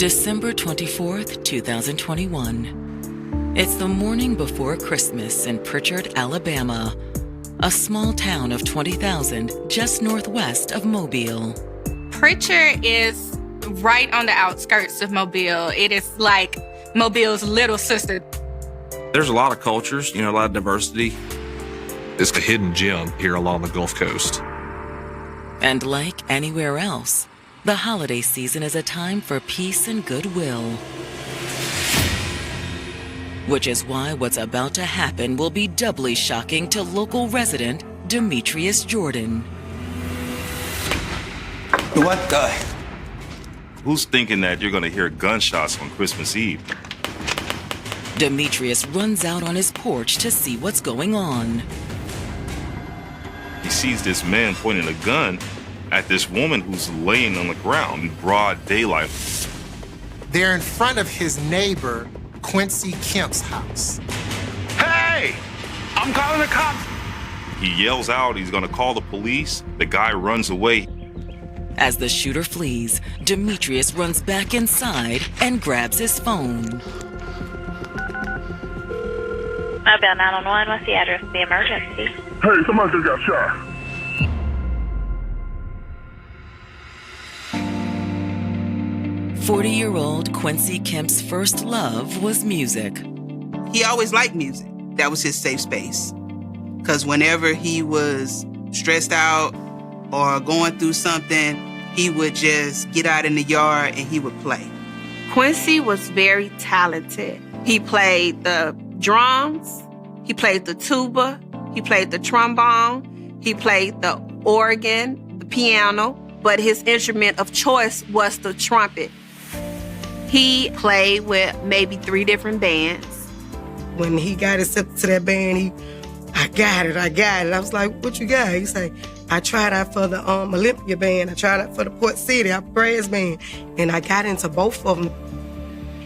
December 24th, 2021. It's the morning before Christmas in Pritchard, Alabama, a small town of 20,000 just northwest of Mobile. Pritchard is right on the outskirts of Mobile. It is like Mobile's little sister. There's a lot of cultures, a lot of diversity. It's a hidden gem here along the Gulf Coast. And like anywhere else, the holiday season is a time for peace and goodwill. Which is why what's about to happen will be doubly shocking to local resident Demetrius Jordan. What the? Who's thinking that you're gonna hear gunshots on Christmas Eve? Demetrius runs out on his porch to see what's going on. He sees this man pointing a gun at this woman who's laying on the ground in broad daylight. They're in front of his neighbor, Quincy Kemp's house. Hey! I'm calling the cops! He yells out he's gonna call the police. The guy runs away. As the shooter flees, Demetrius runs back inside and grabs his phone. Mobile 911, what's the address of the emergency? Hey, somebody just got shot. "40-year-old Quincy Kemp's first love was music. He always liked music. That was his safe space. Because whenever he was stressed out or going through something, he would just get out in the yard and he would play. Quincy was very talented. He played the drums, he played the tuba, he played the trombone, he played the organ, the piano, but his instrument of choice was the trumpet. He played with maybe 3 different bands. When he got accepted to that band, I got it. I was like, what you got? He said, I tried out for the Olympia band. I tried out for the Port City brass band. And I got into both of them.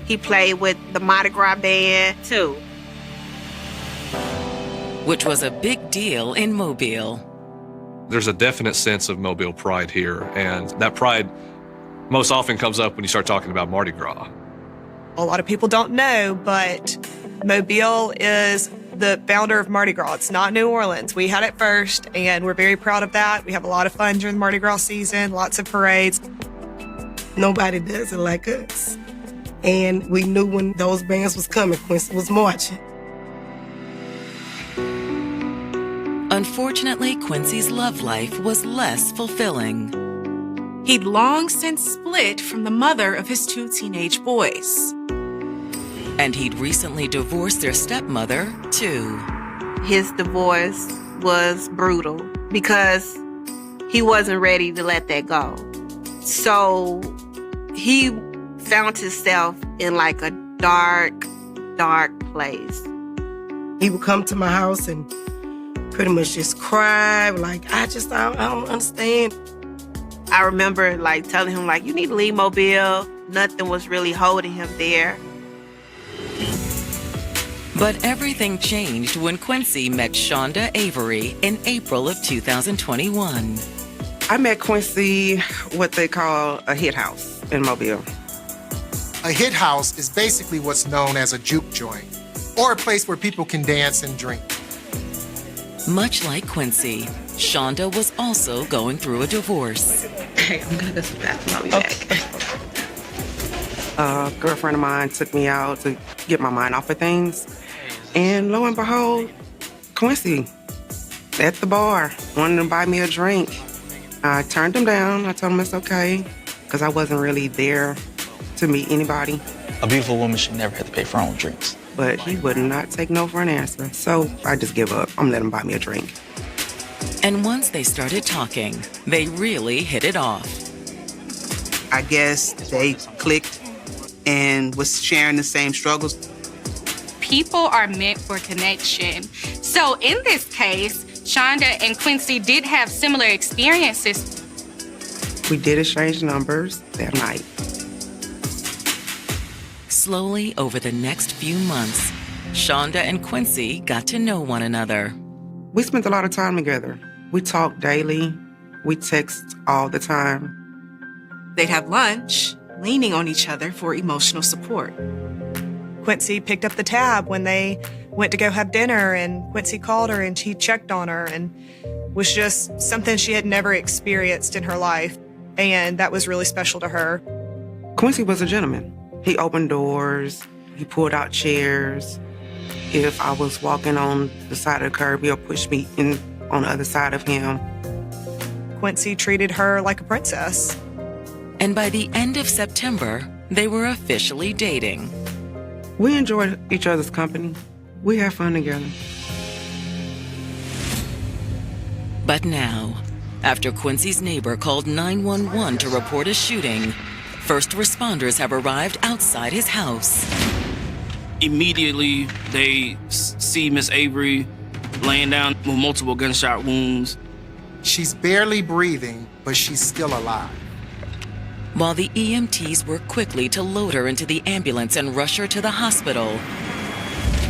He played with the Mardi Gras band, too. Which was a big deal in Mobile. There's a definite sense of Mobile pride here, and that pride most often comes up when you start talking about Mardi Gras. A lot of people don't know, but Mobile is the founder of Mardi Gras. It's not New Orleans. We had it first, and we're very proud of that. We have a lot of fun during the Mardi Gras season, lots of parades. Nobody does it like us. And we knew when those bands was coming, Quincy was marching. Unfortunately, Quincy's love life was less fulfilling. He'd long since split from the mother of his 2 teenage boys. And he'd recently divorced their stepmother, too. His divorce was brutal because he wasn't ready to let that go. So he found himself in like a dark, dark place. He would come to my house and pretty much just cry, like, I don't understand. I remember telling him you need to leave Mobile. Nothing was really holding him there. But everything changed when Quincy met Shonda Avery in April of 2021. I met Quincy, what they call a hit house in Mobile. A hit house is basically what's known as a juke joint, or a place where people can dance and drink. Much like Quincy, Shonda was also going through a divorce. Hey, I'm gonna go to the bathroom. I'll be back. A girlfriend of mine took me out to get my mind off of things. And lo and behold, Quincy at the bar wanted to buy me a drink. I turned him down. I told him it's okay because I wasn't really there to meet anybody. A beautiful woman should never have to pay for her own drinks. But he would not take no for an answer. So I just give up. I'm letting him buy me a drink. And once they started talking, they really hit it off. I guess they clicked and was sharing the same struggles. People are meant for connection. So in this case, Shonda and Quincy did have similar experiences. We did exchange numbers that night. Slowly, over the next few months, Shonda and Quincy got to know one another. We spent a lot of time together. We talked daily. We text all the time. They'd have lunch, leaning on each other for emotional support. Quincy picked up the tab when they went to go have dinner, and Quincy called her and he checked on her, and was just something she had never experienced in her life. And that was really special to her. Quincy was a gentleman. He opened doors, he pulled out chairs. If I was walking on the side of the curb, he'll push me in on the other side of him. Quincy treated her like a princess. And by the end of September, they were officially dating. We enjoyed each other's company. We had fun together. But now, after Quincy's neighbor called 911 to report a shooting, first responders have arrived outside his house. Immediately, they see Miss Avery laying down with multiple gunshot wounds. She's barely breathing, but she's still alive. While the EMTs work quickly to load her into the ambulance and rush her to the hospital,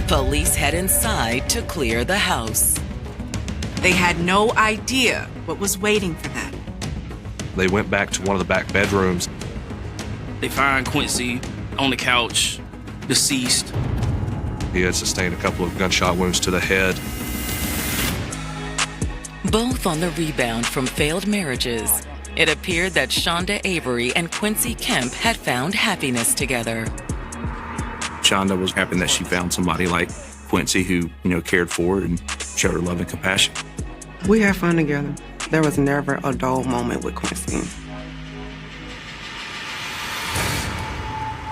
police head inside to clear the house. They had no idea what was waiting for them. They went back to one of the back bedrooms. They find Quincy on the couch, deceased. He had sustained a couple of gunshot wounds to the head. Both on the rebound from failed marriages, it appeared that Shonda Avery and Quincy Kemp had found happiness together. Shonda was happy that she found somebody like Quincy who, cared for her and showed her love and compassion. We had fun together. There was never a dull moment with Quincy.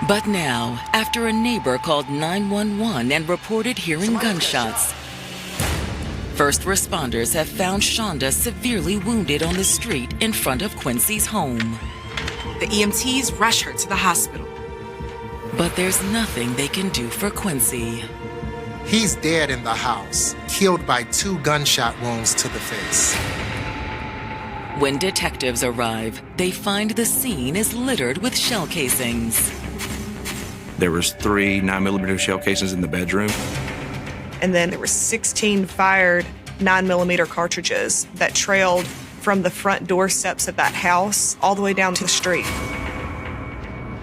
But now, after a neighbor called 911 and reported hearing gunshots, first responders have found Shonda severely wounded on the street in front of Quincy's home. The EMTs rush her to the hospital. But there's nothing they can do for Quincy. He's dead in the house, killed by 2 gunshot wounds to the face. When detectives arrive, they find the scene is littered with shell casings. There was 3 9mm shell casings in the bedroom. And then there were 16 fired 9mm cartridges that trailed from the front doorsteps of that house all the way down to the street.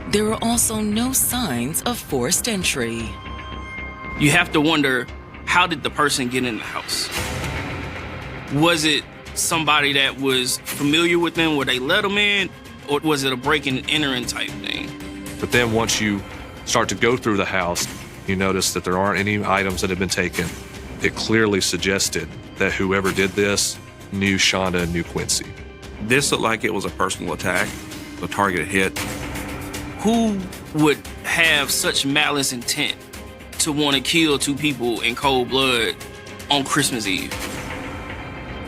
There are also no signs of forced entry. You have to wonder, how did the person get in the house? Was it somebody that was familiar with them where they let them in? Or was it a break and entering type thing? But then once you start to go through the house, you notice that there aren't any items that have been taken. It clearly suggested that whoever did this knew Shonda and knew Quincy. This looked like it was a personal attack, a targeted hit. Who would have such malice intent to want to kill 2 people in cold blood on Christmas Eve?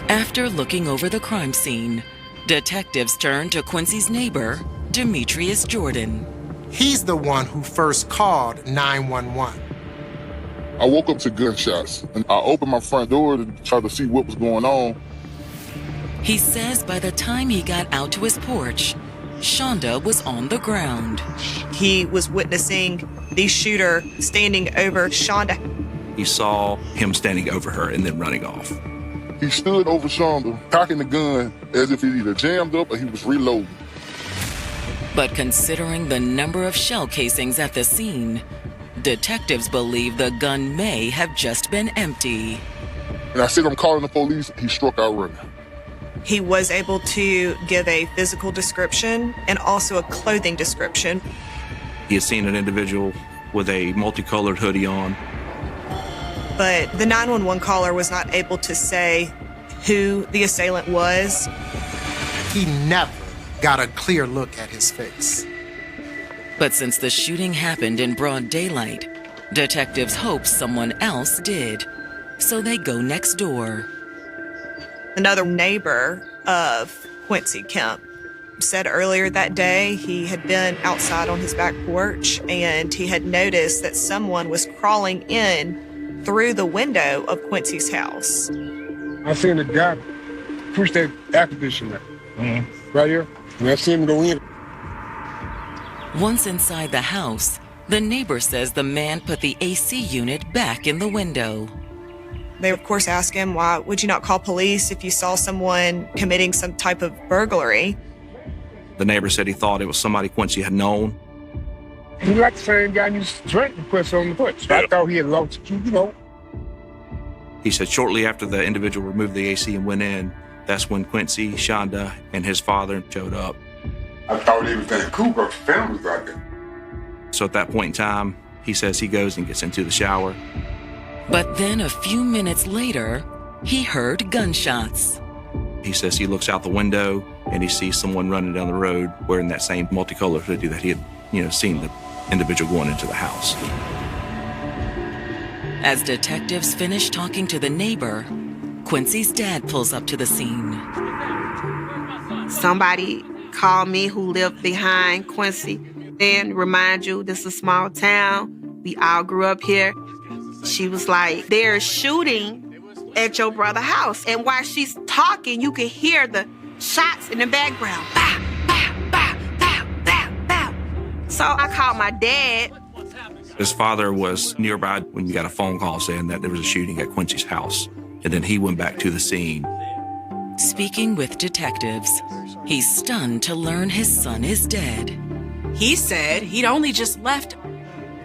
After looking over the crime scene, detectives turn to Quincy's neighbor, Demetrius Jordan. He's the one who first called 911. I woke up to gunshots, and I opened my front door to try to see what was going on. He says by the time he got out to his porch, Shonda was on the ground. He was witnessing the shooter standing over Shonda. He saw him standing over her and then running off. He stood over Shonda, cocking the gun as if he either jammed up or he was reloading. But considering the number of shell casings at the scene, detectives believe the gun may have just been empty. And I said, I'm calling the police. He struck out running. He was able to give a physical description and also a clothing description. He had seen an individual with a multicolored hoodie on. But the 911 caller was not able to say who the assailant was. He never got a clear look at his face. But since the shooting happened in broad daylight, detectives hope someone else did. So they go next door. Another neighbor of Quincy Kemp said earlier that day he had been outside on his back porch and he had noticed that someone was crawling in through the window of Quincy's house. I seen a guy push that air conditioner right here, and I seen him go in. Once inside the house, the neighbor says the man put the AC unit back in the window. They, of course, ask him, why would you not call police if you saw someone committing some type of burglary? The neighbor said he thought it was somebody Quincy had known. He like the same guy who used to drink and put on the foot. So I thought he had lost it, you know. He said shortly after the individual removed the AC and went in, that's when Quincy, Shonda, and his father showed up. I thought he was in a Cougar family right there. So at that point in time, he says he goes and gets into the shower. But then a few minutes later, he heard gunshots. He says he looks out the window and he sees someone running down the road wearing that same multicolored hoodie that he had, seen the individual going into the house. As detectives finish talking to the neighbor, Quincy's dad pulls up to the scene. Somebody called me who lived behind Quincy. And remind you, this is a small town. We all grew up here. She was like, they're shooting at your brother's house. And while she's talking, you can hear the shots in the background. Bow, bow, bow, bow, bow, bow. So I called my dad. His father was nearby when you got a phone call saying that there was a shooting at Quincy's house. And then he went back to the scene. Speaking with detectives, he's stunned to learn his son is dead. He said he'd only just left.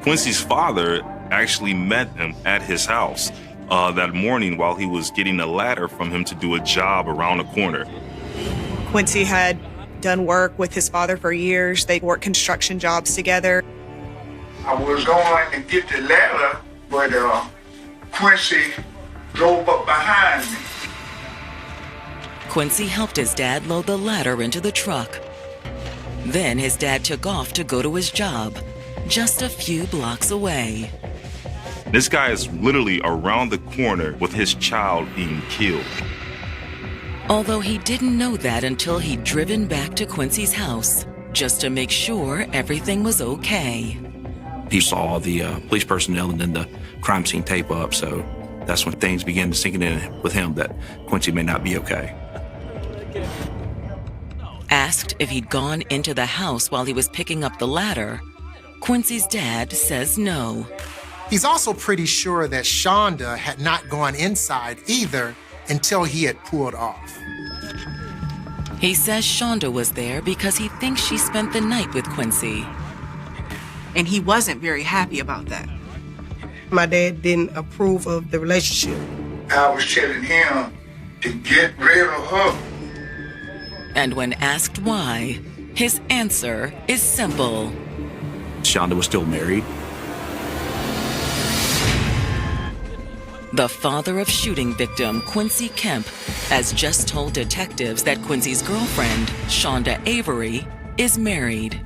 Quincy's father actually met him at his house that morning while he was getting a ladder from him to do a job around the corner. Quincy had done work with his father for years. They worked construction jobs together. I was going to get the ladder, but Quincy drove up behind me. Quincy helped his dad load the ladder into the truck. Then his dad took off to go to his job, just a few blocks away. This guy is literally around the corner with his child being killed. Although he didn't know that until he'd driven back to Quincy's house, just to make sure everything was okay. He saw the police personnel and then the crime scene tape up, so that's when things began to sink in with him that Quincy may not be okay. Asked if he'd gone into the house while he was picking up the ladder, Quincy's dad says no. He's also pretty sure that Shonda had not gone inside either until he had pulled off. He says Shonda was there because he thinks she spent the night with Quincy. And he wasn't very happy about that. My dad didn't approve of the relationship. I was telling him to get rid of her. And when asked why, his answer is simple. Shonda was still married. The father of shooting victim Quincy Kemp has just told detectives that Quincy's girlfriend, Shonda Avery, is married.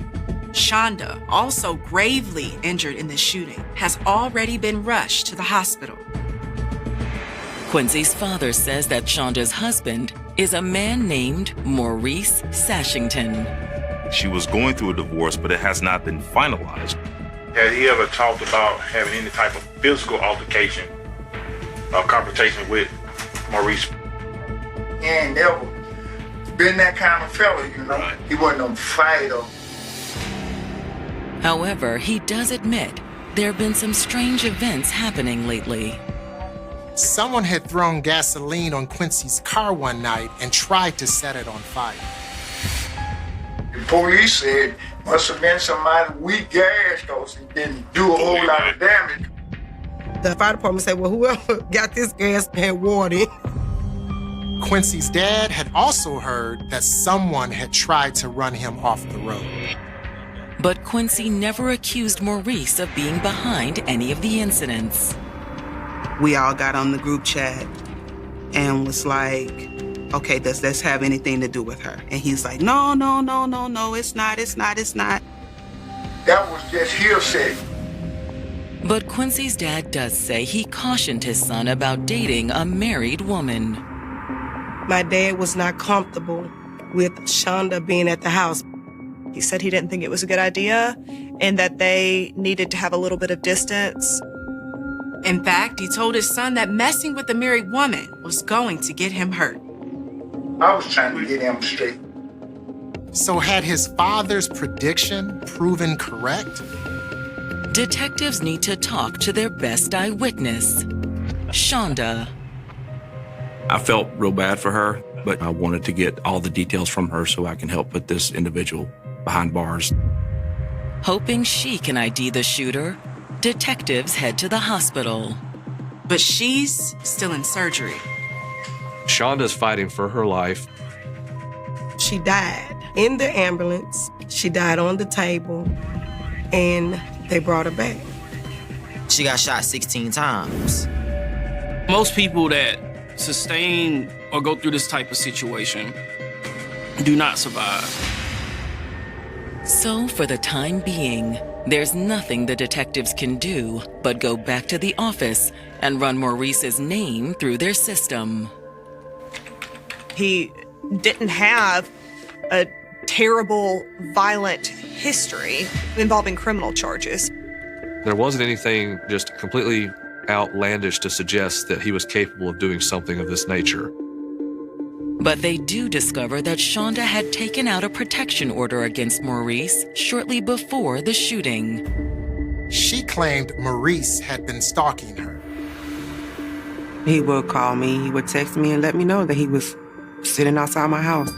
Shonda, also gravely injured in the shooting, has already been rushed to the hospital. Quincy's father says that Shonda's husband is a man named Maurice Sashington. She was going through a divorce, but it has not been finalized. Has he ever talked about having any type of physical altercation or confrontation with Maurice? He ain't never been that kind of fella, you know. He wasn't a fighter. However, he does admit there have been some strange events happening lately. Someone had thrown gasoline on Quincy's car one night and tried to set it on fire. The police said must have been somebody weak gas because it didn't do a whole lot of damage. The fire department said, well, whoever got this gas had water in. Quincy's dad had also heard that someone had tried to run him off the road. But Quincy never accused Maurice of being behind any of the incidents. We all got on the group chat and was like, okay, does this have anything to do with her? And he's like, no, it's not. That was just hearsay. But Quincy's dad does say he cautioned his son about dating a married woman. My dad was not comfortable with Shonda being at the house. He said he didn't think it was a good idea and that they needed to have a little bit of distance. In fact, he told his son that messing with a married woman was going to get him hurt. I was trying to get him straight. So had his father's prediction proven correct? Detectives need to talk to their best eyewitness, Shonda. I felt real bad for her. but I wanted to get all the details from her so I can help put this individual behind bars. Hoping she can ID the shooter, detectives head to the hospital. But she's still in surgery. Shonda's fighting for her life. She died in the ambulance. She died on the table, and they brought her back. She got shot 16 times. Most people that sustain or go through this type of situation do not survive. So for the time being, there's nothing the detectives can do but go back to the office and run Maurice's name through their system. He didn't have a terrible, violent history involving criminal charges. There wasn't anything just completely outlandish to suggest that he was capable of doing something of this nature. But they do discover that Shonda had taken out a protection order against Maurice shortly before the shooting. She claimed Maurice had been stalking her. He would call me, he would text me and let me know that he was sitting outside my house.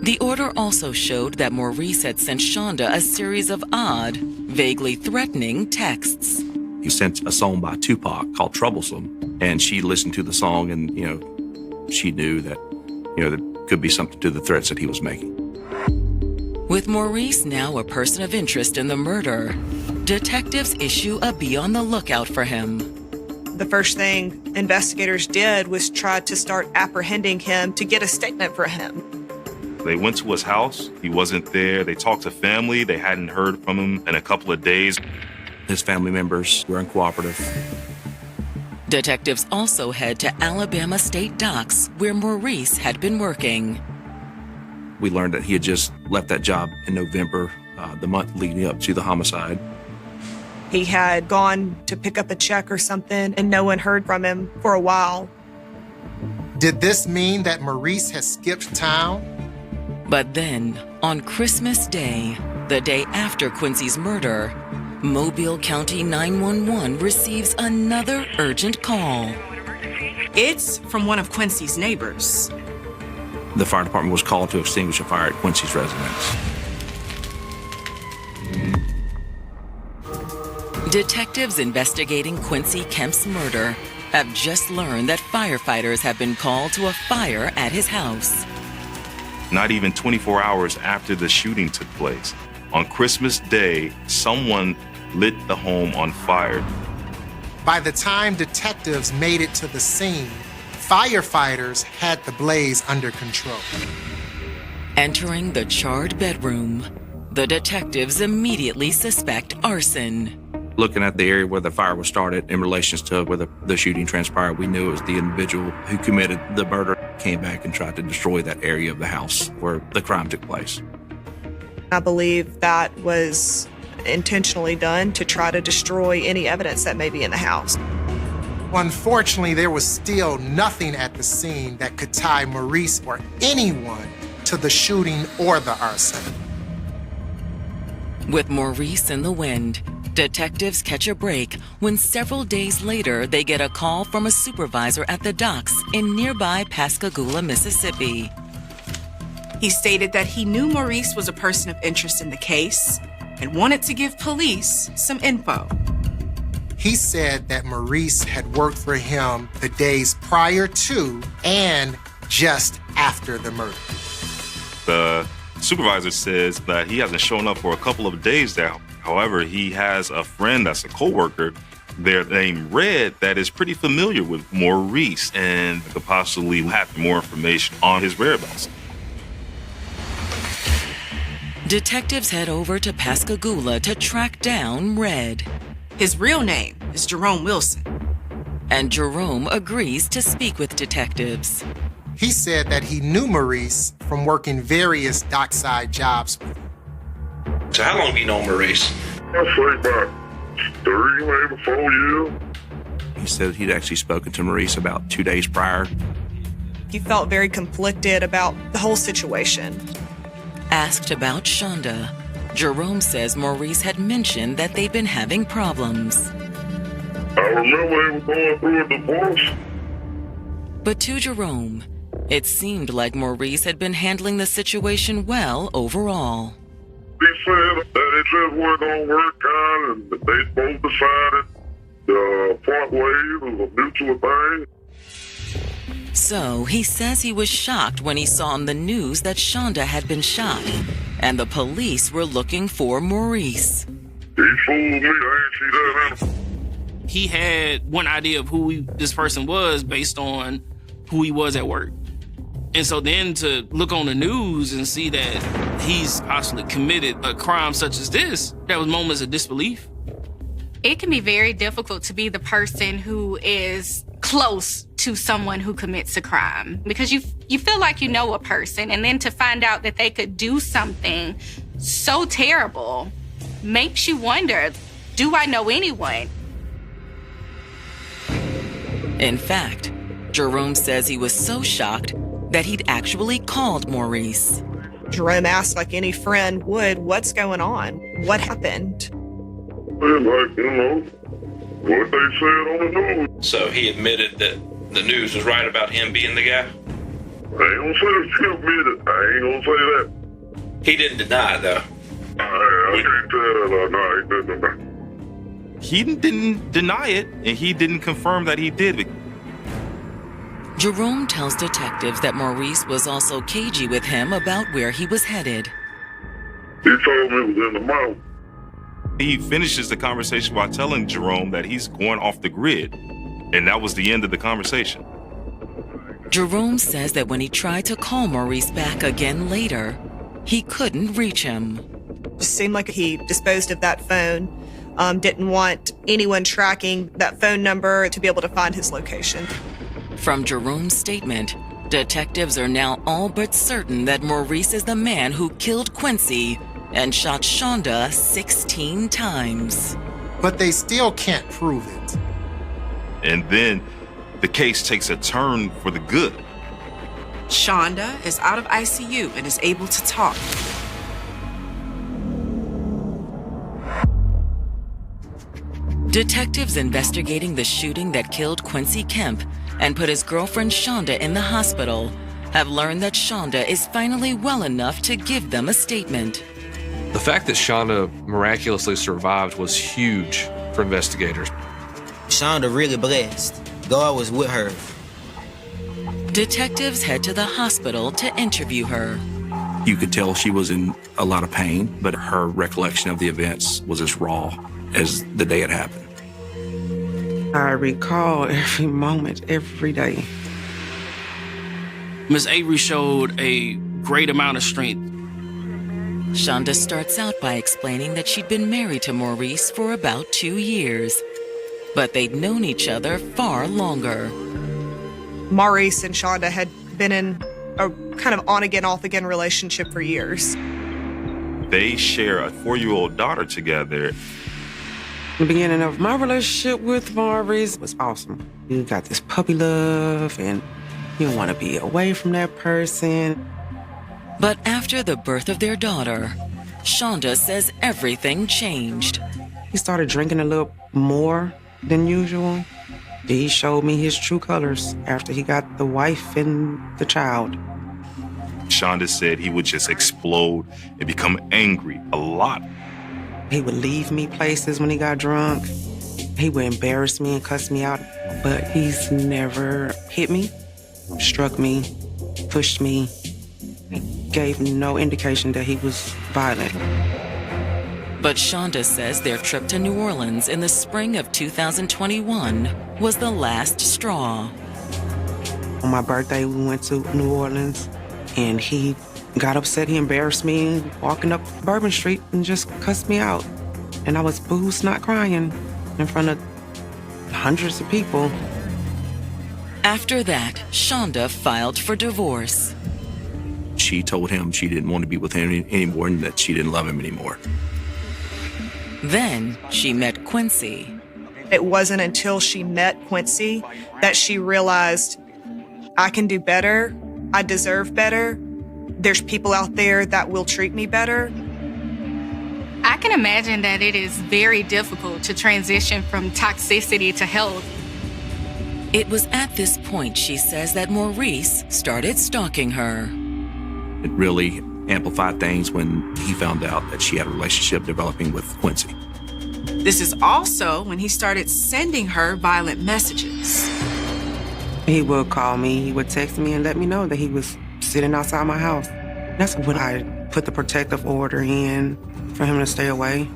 The order also showed that Maurice had sent Shonda a series of odd, vaguely threatening texts. He sent a song by Tupac called Troublesome, and she listened to the song and, she knew that, there could be something to the threats that he was making. With Maurice now a person of interest in the murder, detectives issue a be on the lookout for him. The first thing investigators did was try to start apprehending him to get a statement for him. They went to his house. He wasn't there. They talked to family. They hadn't heard from him in a couple of days. His family members were uncooperative. Detectives also head to Alabama State Docks, where Maurice had been working. We learned that he had just left that job in November, the month leading up to the homicide. He had gone to pick up a check or something, and no one heard from him for a while. Did this mean that Maurice has skipped town? But then, on Christmas Day, the day after Quincy's murder, Mobile County 911 receives another urgent call. It's from one of Quincy's neighbors. The fire department was called to extinguish a fire at Quincy's residence. Detectives investigating Quincy Kemp's murder have just learned that firefighters have been called to a fire at his house. Not even 24 hours after the shooting took place, on Christmas Day, someone lit the home on fire. By the time detectives made it to the scene, firefighters had the blaze under control. Entering the charred bedroom, the detectives immediately suspect arson. Looking at the area where the fire was started in relation to where the shooting transpired, we knew it was the individual who committed the murder, came back and tried to destroy that area of the house where the crime took place. I believe that was intentionally done to try to destroy any evidence that may be in the house. Unfortunately, there was still nothing at the scene that could tie Maurice or anyone to the shooting or the arson. With Maurice in the wind, detectives catch a break when several days later they get a call from a supervisor at the docks in nearby Pascagoula, Mississippi. He stated that he knew Maurice was a person of interest in the case and wanted to give police some info. He said that Maurice had worked for him the days prior to and just after the murder. The supervisor says that he hasn't shown up for a couple of days now. However, he has a friend that's a coworker there named Red that is pretty familiar with Maurice and could possibly have more information on his whereabouts. Detectives head over to Pascagoula to track down Red. His real name is Jerome Wilson. And Jerome agrees to speak with detectives. He said that he knew Maurice from working various dockside jobs with him. So how long have you known Maurice? I'd say about 3, maybe 4 years. He said he'd actually spoken to Maurice about 2 days prior. He felt very conflicted about the whole situation. Asked about Shonda, Jerome says Maurice had mentioned that they've been having problems. I remember they were going through a divorce. But to Jerome, It seemed like Maurice had been handling the situation well overall. He said that it just wasn't going to work out, and they both decided to part ways. It was a mutual thing. So he says he was shocked when he saw on the news that Shonda had been shot, and the police were looking for Maurice. He fooled me, ain't she that? He had one idea of who this person was based on who he was at work. And so then to look on the news and see that he's possibly committed a crime such as this, that was moments of disbelief. It can be very difficult to be the person who is close to someone who commits a crime because you feel like you know a person, and then to find out that they could do something so terrible makes you wonder, do I know anyone? In fact, Jerome says he was so shocked that he'd actually called Maurice. Jerome asked, like any friend would, what's going on? What happened? Like, you know, what they said on the news. So he admitted that the news was right about him being the guy? I ain't gonna say that he admitted. I ain't gonna say that. He didn't deny it, though. I can't tell that. No, he didn't deny. He didn't deny it, and he didn't confirm that he did it. Jerome tells detectives that Maurice was also cagey with him about where he was headed. He told me it was in the mountains. He finishes the conversation by telling Jerome that he's going off the grid, and that was the end of the conversation. Jerome says that when he tried to call Maurice back again later, he couldn't reach him. It seemed like he disposed of that phone, didn't want anyone tracking that phone number to be able to find his location. From Jerome's statement, detectives are now all but certain that Maurice is the man who killed Quincy and shot Shonda 16 times. But they still can't prove it. And then the case takes a turn for the good. Shonda is out of ICU and is able to talk. Detectives investigating the shooting that killed Quincy Kemp and put his girlfriend Shonda in the hospital have learned that Shonda is finally well enough to give them a statement. The fact that Shonda miraculously survived was huge for investigators. Shonda really blessed. God was with her. Detectives head to the hospital to interview her. You could tell she was in a lot of pain, but her recollection of the events was as raw as the day it happened. I recall every moment, every day. Miss Avery showed a great amount of strength. Shonda starts out by explaining that she'd been married to Maurice for about 2 years, but they'd known each other far longer. Maurice and Shonda had been in a kind of on-again, off-again relationship for years. They share a 4-year-old daughter together. The beginning of my relationship with Maurice was awesome. You got this puppy love, and you want to be away from that person. But after the birth of their daughter, Shonda says everything changed. He started drinking a little more than usual. He showed me his true colors after he got the wife and the child. Shonda said he would just explode and become angry a lot. He would leave me places when he got drunk. He would embarrass me and cuss me out, but he's never hit me, struck me, pushed me. He gave no indication that he was violent. But Shonda says their trip to New Orleans in the spring of 2021 was the last straw. On my birthday, we went to New Orleans, and he got upset. He embarrassed me walking up Bourbon Street and just cussed me out. And I was boohoo, not crying in front of hundreds of people. After that, Shonda filed for divorce. She told him she didn't want to be with him anymore and that she didn't love him anymore. Then she met Quincy. It wasn't until she met Quincy that she realized, I can do better. I deserve better. There's people out there that will treat me better. I can imagine that it is very difficult to transition from toxicity to health. It was at this point, she says, that Maurice started stalking her. It really amplified things when he found out that she had a relationship developing with Quincy. This is also when he started sending her violent messages. He would call me, he would text me and let me know that he was sitting outside my house. That's when I put the protective order in for him to stay away.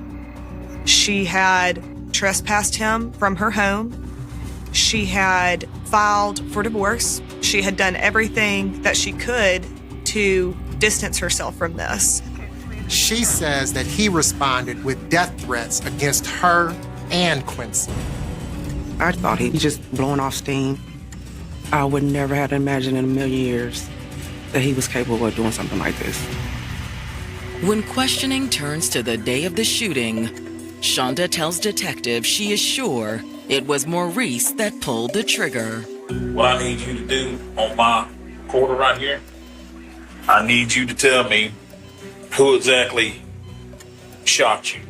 She had trespassed him from her home. She had filed for divorce. She had done everything that she could to distance herself from this. She says that he responded with death threats against her and Quincy. I thought he was just blowing off steam. I would never have imagined in a million years that he was capable of doing something like this. When questioning turns to the day of the shooting, Shonda tells detectives she is sure it was Maurice that pulled the trigger. What I need you to do on my quarter right here, I need you to tell me who exactly shot you.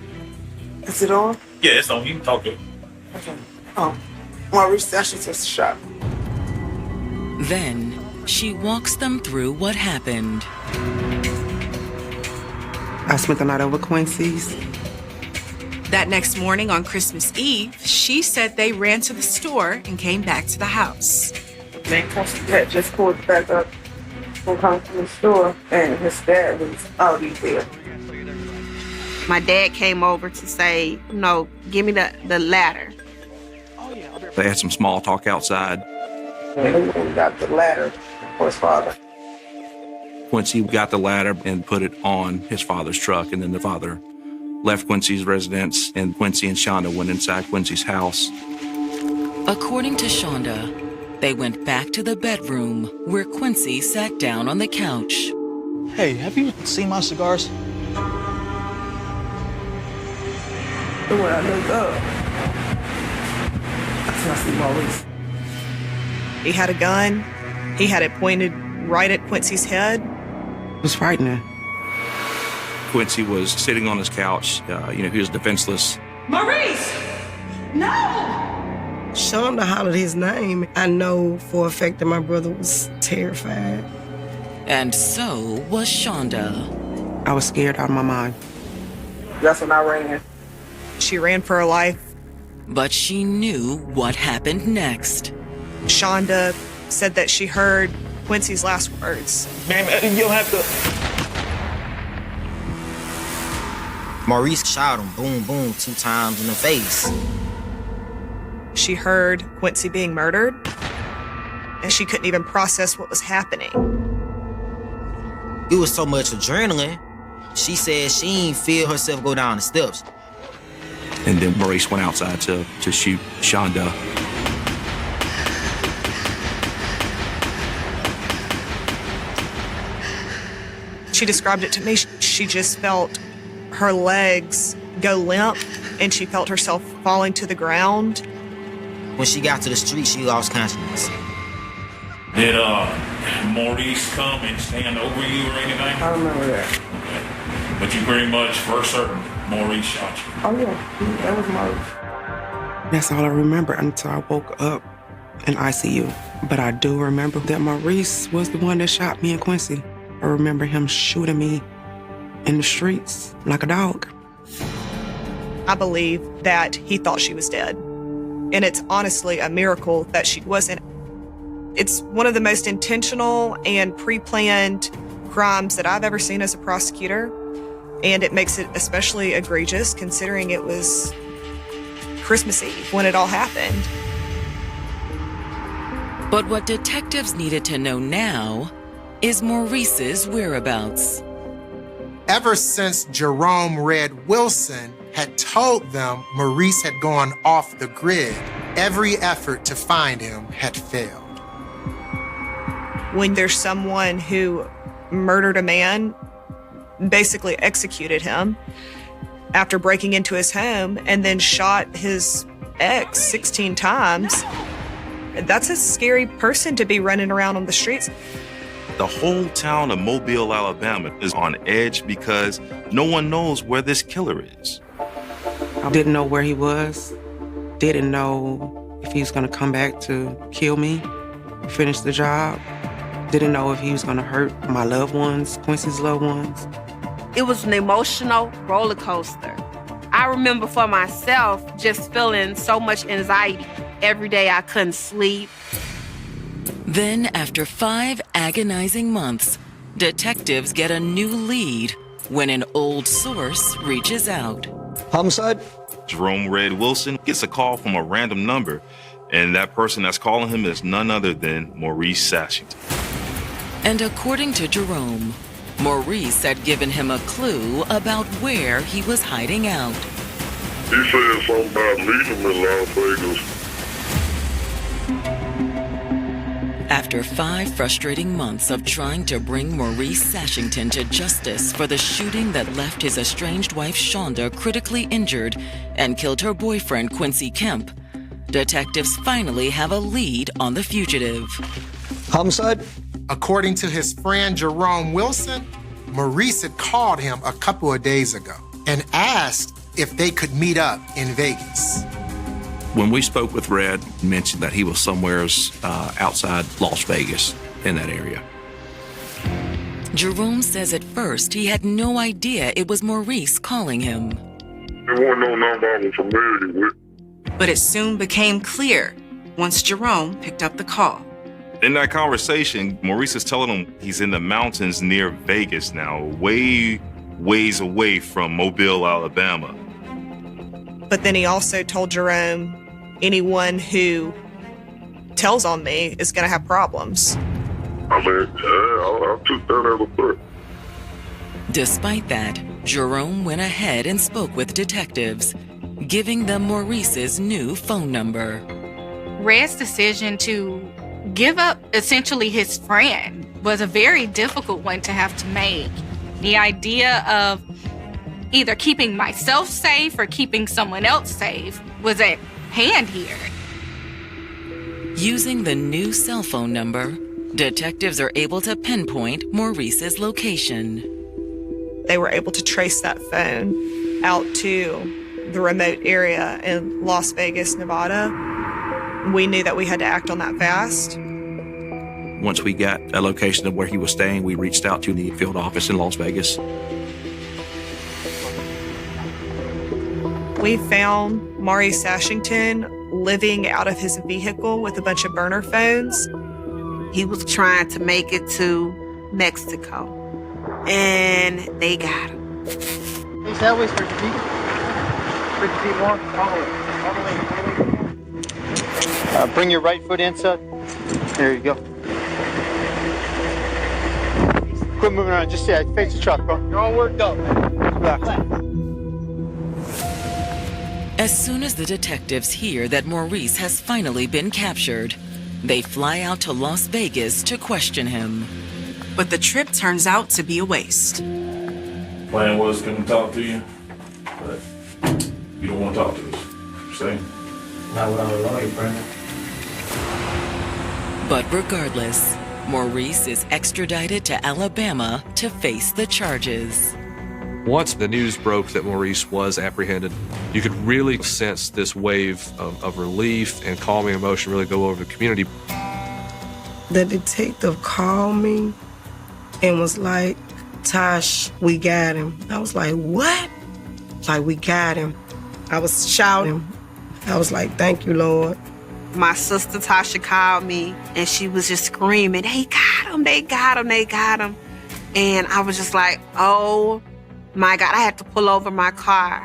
Is it on? Yeah, it's on. You can talk to it. Okay. Oh, Maurice actually just shot. Then she walks them through what happened. I spent the night over Quincy's. That next morning on Christmas Eve, she said they ran to the store and came back to the house. Man, Quincy had just pulled back up and come to the store, and his dad was already there. My dad came over to say, no, give me the ladder. They had some small talk outside. And he got the ladder for his father. Quincy got the ladder and put it on his father's truck, and then the father left Quincy's residence, and Quincy and Shonda went inside Quincy's house. According to Shonda, they went back to the bedroom where Quincy sat down on the couch. Hey, have you seen my cigars? When I looked up, I see Maurice. He had a gun. He had it pointed right at Quincy's head. It was frightening. Quincy was sitting on his couch. He was defenseless. Maurice! No! Shonda hollered his name. I know for a fact that my brother was terrified. And so was Shonda. I was scared out of my mind. That's when I ran. She ran for her life. But she knew what happened next. Shonda said that she heard Quincy's last words. Man, you'll have to... Maurice shot him, boom, boom, 2 times in the face. She heard Quincy being murdered, and she couldn't even process what was happening. It was so much adrenaline. She said she ain't feel herself go down the steps. And then Maurice went outside to shoot Shonda. She described it to me. She just felt her legs go limp, and she felt herself falling to the ground. When she got to the street, she lost consciousness. Did Maurice come and stand over you or anything? I remember that. Okay. But you pretty much for certain Maurice shot you. Oh yeah, that was Maurice. That's all I remember until I woke up in ICU. But I do remember that Maurice was the one that shot me and Quincy. I remember him shooting me in the streets like a dog. I believe that he thought she was dead. And it's honestly a miracle that she wasn't. It's one of the most intentional and pre-planned crimes that I've ever seen as a prosecutor. And it makes it especially egregious considering it was Christmas Eve when it all happened. But what detectives needed to know now is Maurice's whereabouts. Ever since Jerome Red Wilson had told them Maurice had gone off the grid, every effort to find him had failed. When there's someone who murdered a man, basically executed him after breaking into his home and then shot his ex 16 times, that's a scary person to be running around on the streets. The whole town of Mobile, Alabama is on edge because no one knows where this killer is. I didn't know where he was, didn't know if he was going to come back to kill me, finish the job. Didn't know if he was going to hurt my loved ones, Quincy's loved ones. It was an emotional roller coaster. I remember for myself just feeling so much anxiety. Every day I couldn't sleep. Then, after 5 agonizing months, detectives get a new lead when an old source reaches out. Homicide? Jerome Red Wilson gets a call from a random number, and that person that's calling him is none other than Maurice Sashington. And according to Jerome, Maurice had given him a clue about where he was hiding out. He said something about meeting him in Las Vegas. After 5 frustrating months of trying to bring Maurice Sashington to justice for the shooting that left his estranged wife Shonda critically injured and killed her boyfriend Quincy Kemp, detectives finally have a lead on the fugitive. Homicide? According to his friend Jerome Wilson, Maurice had called him a couple of days ago and asked if they could meet up in Vegas. When we spoke with Red, he mentioned that he was somewhere outside Las Vegas in that area. Jerome says at first he had no idea it was Maurice calling him. There wasn't no number I was familiar with. But it soon became clear once Jerome picked up the call. In that conversation, Maurice is telling him he's in the mountains near Vegas now, ways away from Mobile, Alabama. But then he also told Jerome, anyone who tells on me is going to have problems. I mean, I took that as a threat. Despite that, Jerome went ahead and spoke with detectives, giving them Maurice's new phone number. Red's decision to give up essentially his friend was a very difficult one to have to make. The idea of either keeping myself safe or keeping someone else safe was at hand here. Using the new cell phone number, detectives are able to pinpoint Maurice's location. They were able to trace that phone out to the remote area in Las Vegas, Nevada. We knew that we had to act on that fast. Once we got a location of where he was staying, we reached out to the field office in Las Vegas. We found Maurice Sashington living out of his vehicle with a bunch of burner phones. He was trying to make it to Mexico, and they got him. Hey, sideways for feet. More. Follow it. Bring your right foot inside. There you go. Quit moving around. Just face the truck, bro. You're all worked up. Relax. As soon as the detectives hear that Maurice has finally been captured, they fly out to Las Vegas to question him. But the trip turns out to be a waste. Plan was going to talk to you, but you don't want to talk to us. Say. Not without a lawyer, Brandon. But regardless, Maurice is extradited to Alabama to face the charges. Once the news broke that Maurice was apprehended, you could really sense this wave of relief and calming emotion really go over the community. The detective called me and was like, Tosh, we got him. I was like, what? Like, we got him. I was shouting. I was like, thank you, Lord. My sister Tasha called me, and she was just screaming, they got him, they got him, they got him. And I was just like, oh my God, I had to pull over my car.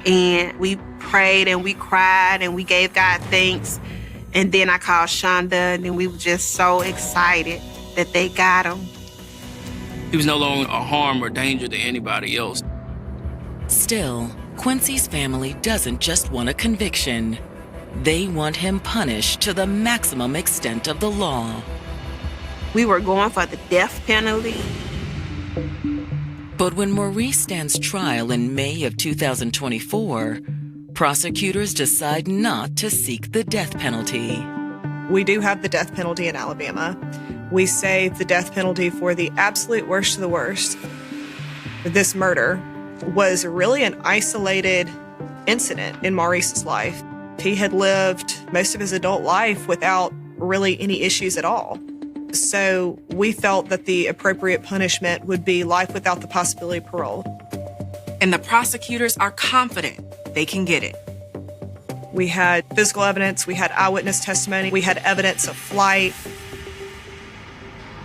And we prayed and we cried and we gave God thanks. And then I called Shonda, and then we were just so excited that they got him. He was no longer a harm or danger to anybody else. Still, Quincy's family doesn't just want a conviction. They want him punished to the maximum extent of the law. We were going for the death penalty. But when Maurice stands trial in May of 2024, prosecutors decide not to seek the death penalty. We do have the death penalty in Alabama. We save the death penalty for the absolute worst of the worst. This murder was really an isolated incident in Maurice's life. He had lived most of his adult life without really any issues at all. So we felt that the appropriate punishment would be life without the possibility of parole. And the prosecutors are confident they can get it. We had physical evidence, we had eyewitness testimony, we had evidence of flight.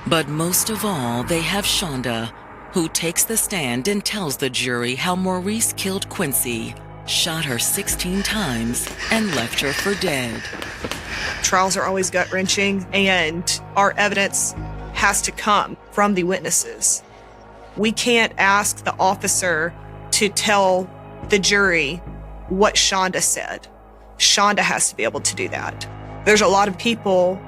But most of all, they have Shonda, who takes the stand and tells the jury how Maurice killed Quincy, shot her 16 times, and left her for dead. Trials are always gut-wrenching, and our evidence has to come from the witnesses. We can't ask the officer to tell the jury what Shonda said. Shonda has to be able to do that. There's a lot of people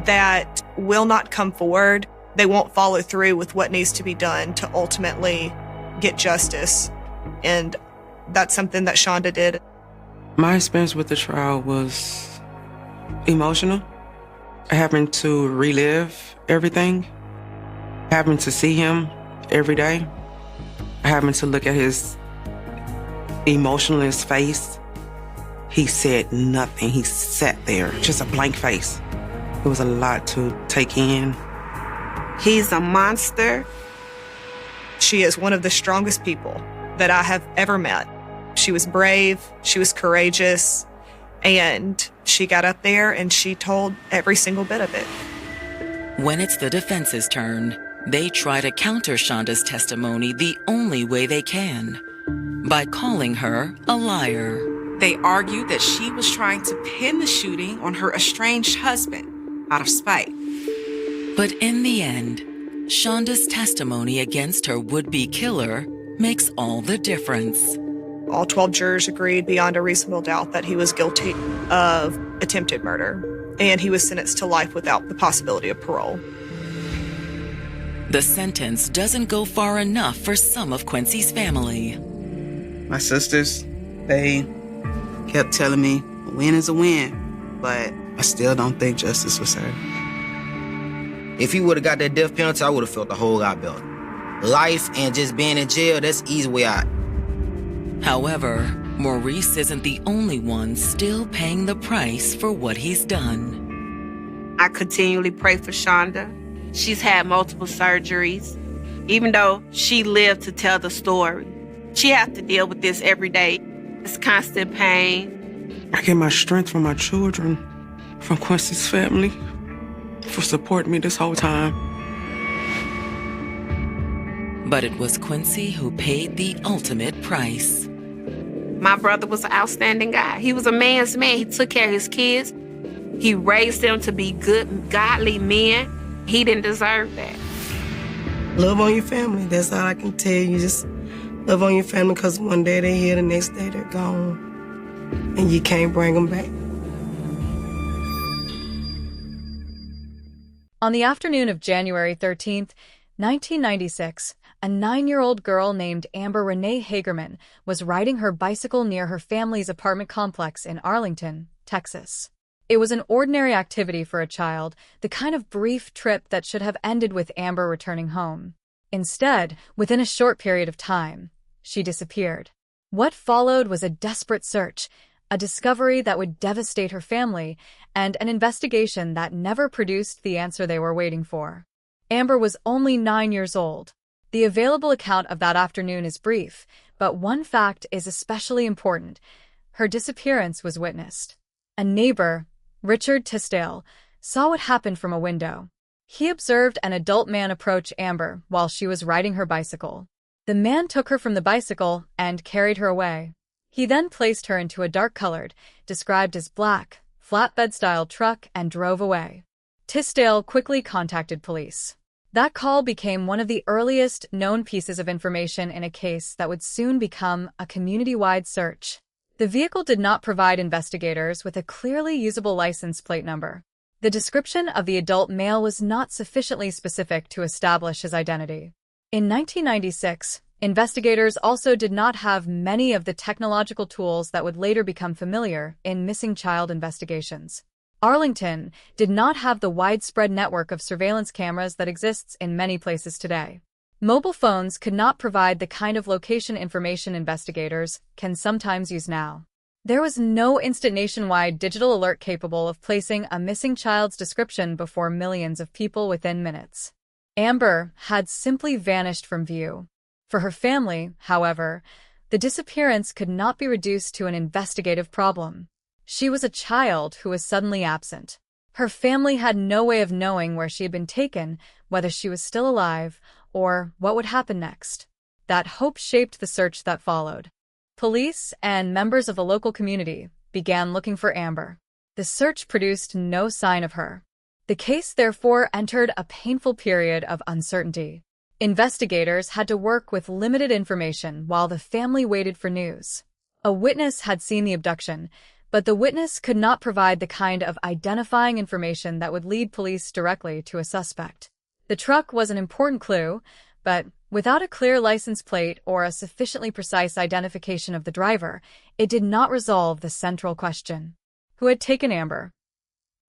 that will not come forward. They won't follow through with what needs to be done to ultimately get justice. And that's something that Shonda did. My experience with the trial was emotional. Having to relive everything. Having to see him every day. Having to look at his emotionless face. He said nothing. He sat there, just a blank face. It was a lot to take in. He's a monster. She is one of the strongest people that I have ever met. She was brave, she was courageous, and she got up there and she told every single bit of it. When it's the defense's turn, they try to counter Shonda's testimony the only way they can, by calling her a liar. They argued that she was trying to pin the shooting on her estranged husband out of spite. But in the end, Shonda's testimony against her would-be killer makes all the difference. All 12 jurors agreed beyond a reasonable doubt that he was guilty of attempted murder, and he was sentenced to life without the possibility of parole. The sentence doesn't go far enough for some of Quincy's family. My sisters, they kept telling me, a win is a win, but I still don't think justice was served. If he would have got that death penalty, I would have felt a whole lot better. Life and just being in jail, that's easy way out. However, Maurice isn't the only one still paying the price for what he's done. I continually pray for Shonda. She's had multiple surgeries. Even though she lived to tell the story, she has to deal with this every day. It's constant pain. I get my strength from my children, from Quincy's family, for supporting me this whole time. But it was Quincy who paid the ultimate price. My brother was an outstanding guy. He was a man's man. He took care of his kids. He raised them to be good, godly men. He didn't deserve that. Love on your family. That's all I can tell you. Just love on your family, because one day they're here, the next day they're gone. And you can't bring them back. On the afternoon of January 13th, 1996, a 9-year-old girl named Amber Renee Hagerman was riding her bicycle near her family's apartment complex in Arlington, Texas. It was an ordinary activity for a child, the kind of brief trip that should have ended with Amber returning home. Instead, within a short period of time, she disappeared. What followed was a desperate search, a discovery that would devastate her family, and an investigation that never produced the answer they were waiting for. Amber was only 9 years old. The available account of that afternoon is brief, but one fact is especially important. Her disappearance was witnessed. A neighbor, Richard Tisdale, saw what happened from a window. He observed an adult man approach Amber while she was riding her bicycle. The man took her from the bicycle and carried her away. He then placed her into a dark-colored, described as black, flatbed-style truck and drove away. Tisdale quickly contacted police. That call became one of the earliest known pieces of information in a case that would soon become a community-wide search. The vehicle did not provide investigators with a clearly usable license plate number. The description of the adult male was not sufficiently specific to establish his identity. In 1996, investigators also did not have many of the technological tools that would later become familiar in missing child investigations. Arlington did not have the widespread network of surveillance cameras that exists in many places today. Mobile phones could not provide the kind of location information investigators can sometimes use now. There was no instant nationwide digital alert capable of placing a missing child's description before millions of people within minutes. Amber had simply vanished from view. For her family, however, the disappearance could not be reduced to an investigative problem. She was a child who was suddenly absent. Her family had no way of knowing where she had been taken, whether she was still alive, or what would happen next. That hope shaped the search that followed. Police and members of the local community began looking for Amber. The search produced no sign of her. The case therefore entered a painful period of uncertainty. Investigators had to work with limited information while the family waited for news. A witness had seen the abduction, but the witness could not provide the kind of identifying information that would lead police directly to a suspect. The truck was an important clue, but without a clear license plate or a sufficiently precise identification of the driver, it did not resolve the central question. Who had taken Amber?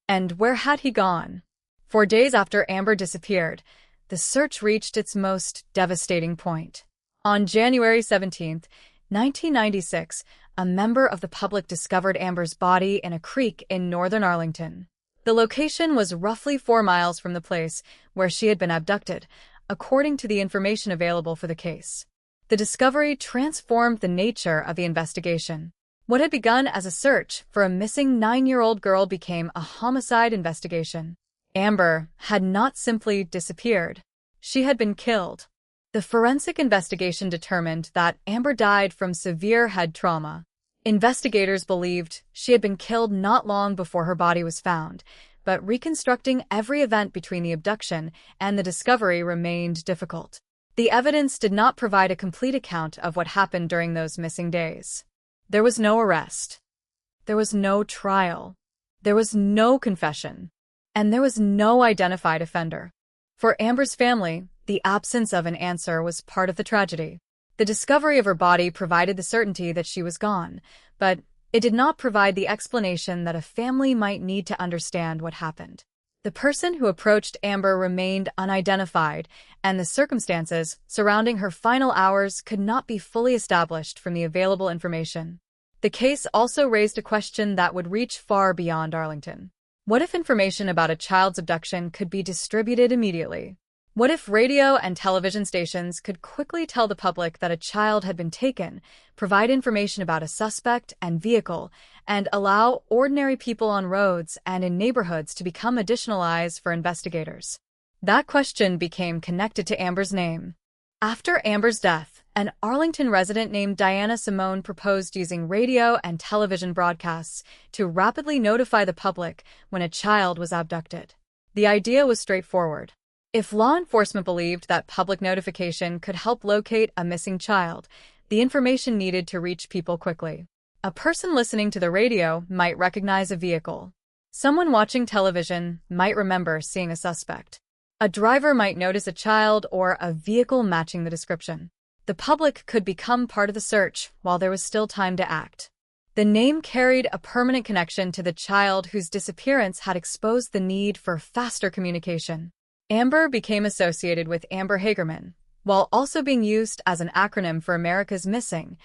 And where had he gone? 4 days after Amber disappeared, the search reached its most devastating point. On January 17, 1996, a member of the public discovered Amber's body in a creek in northern Arlington. The location was roughly 4 miles from the place where she had been abducted, according to the information available for the case. The discovery transformed the nature of the investigation. What had begun as a search for a missing 9-year-old girl became a homicide investigation. Amber had not simply disappeared. She had been killed. The forensic investigation determined that Amber died from severe head trauma. Investigators believed she had been killed not long before her body was found, but reconstructing every event between the abduction and the discovery remained difficult. The evidence did not provide a complete account of what happened during those missing days. There was no arrest. There was no trial. There was no confession. And there was no identified offender. For Amber's family, the absence of an answer was part of the tragedy. The discovery of her body provided the certainty that she was gone, but it did not provide the explanation that a family might need to understand what happened. The person who approached Amber remained unidentified, and the circumstances surrounding her final hours could not be fully established from the available information. The case also raised a question that would reach far beyond Arlington. What if information about a child's abduction could be distributed immediately? What if radio and television stations could quickly tell the public that a child had been taken, provide information about a suspect and vehicle, and allow ordinary people on roads and in neighborhoods to become additional eyes for investigators? That question became connected to Amber's name. After Amber's death, an Arlington resident named Diana Simone proposed using radio and television broadcasts to rapidly notify the public when a child was abducted. The idea was straightforward. If law enforcement believed that public notification could help locate a missing child, the information needed to reach people quickly. A person listening to the radio might recognize a vehicle. Someone watching television might remember seeing a suspect. A driver might notice a child or a vehicle matching the description. The public could become part of the search while there was still time to act. The name carried a permanent connection to the child whose disappearance had exposed the need for faster communication. Amber became associated with Amber Hagerman, while also being used as an acronym for America's Missing,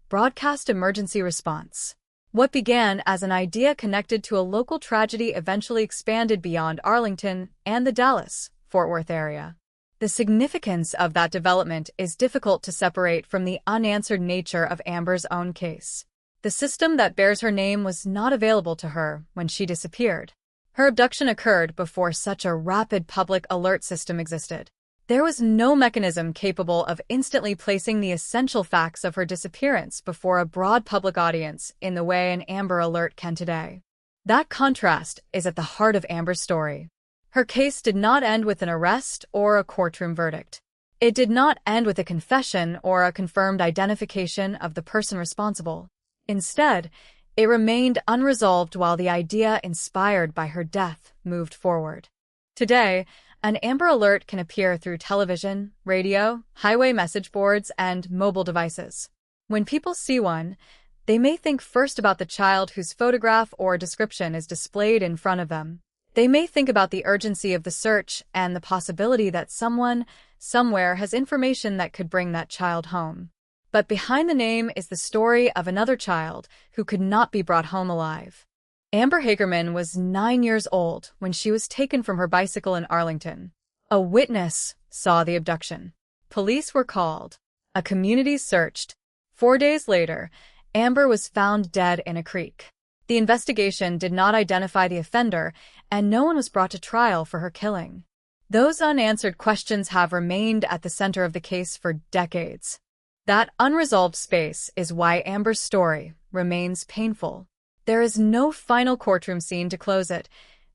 Broadcast Emergency Response. What began as an idea connected to a local tragedy eventually expanded beyond Arlington and the Dallas-Fort Worth area. The significance of that development is difficult to separate from the unanswered nature of Amber's own case. The system that bears her name was not available to her when she disappeared. Her abduction occurred before such a rapid public alert system existed. There was no mechanism capable of instantly placing the essential facts of her disappearance before a broad public audience in the way an Amber Alert can today. That contrast is at the heart of Amber's story. Her case did not end with an arrest or a courtroom verdict. It did not end with a confession or a confirmed identification of the person responsible. Instead, it remained unresolved while the idea inspired by her death moved forward. Today, an Amber Alert can appear through television, radio, highway message boards, and mobile devices. When people see one, they may think first about the child whose photograph or description is displayed in front of them. They may think about the urgency of the search and the possibility that someone, somewhere, has information that could bring that child home. But behind the name is the story of another child who could not be brought home alive. Amber Hagerman was 9 years old when she was taken from her bicycle in Arlington. A witness saw the abduction. Police were called. A community searched. 4 days later, Amber was found dead in a creek. The investigation did not identify the offender, and no one was brought to trial for her killing. Those unanswered questions have remained at the center of the case for decades. That unresolved space is why Amber's story remains painful. There is no final courtroom scene to close it,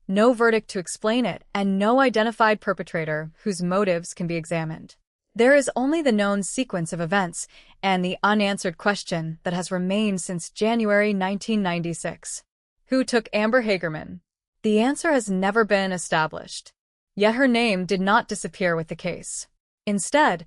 no verdict to explain it, and no identified perpetrator whose motives can be examined. There is only the known sequence of events and the unanswered question that has remained since January 1996. Who took Amber Hagerman? The answer has never been established. Yet her name did not disappear with the case. Instead,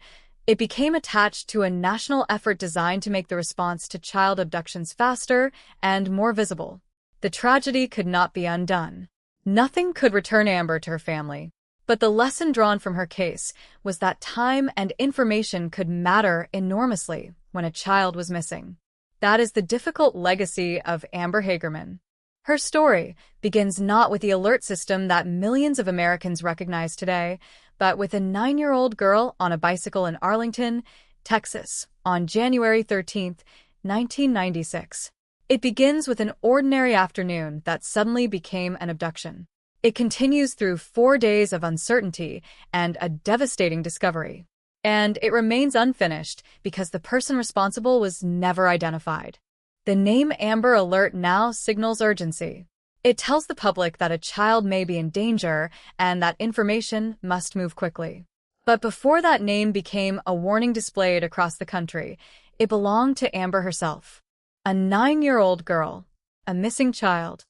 it became attached to a national effort designed to make the response to child abductions faster and more visible. The tragedy could not be undone. Nothing could return Amber to her family. But the lesson drawn from her case was that time and information could matter enormously when a child was missing. That is the difficult legacy of Amber Hagerman. Her story begins not with the alert system that millions of Americans recognize today, but with a 9-year-old girl on a bicycle in Arlington, Texas, on January 13, 1996. It begins with an ordinary afternoon that suddenly became an abduction. It continues through 4 days of uncertainty and a devastating discovery. And it remains unfinished because the person responsible was never identified. The name Amber Alert now signals urgency. It tells the public that a child may be in danger and that information must move quickly. But before that name became a warning displayed across the country, it belonged to Amber herself. A 9-year-old girl, a missing child,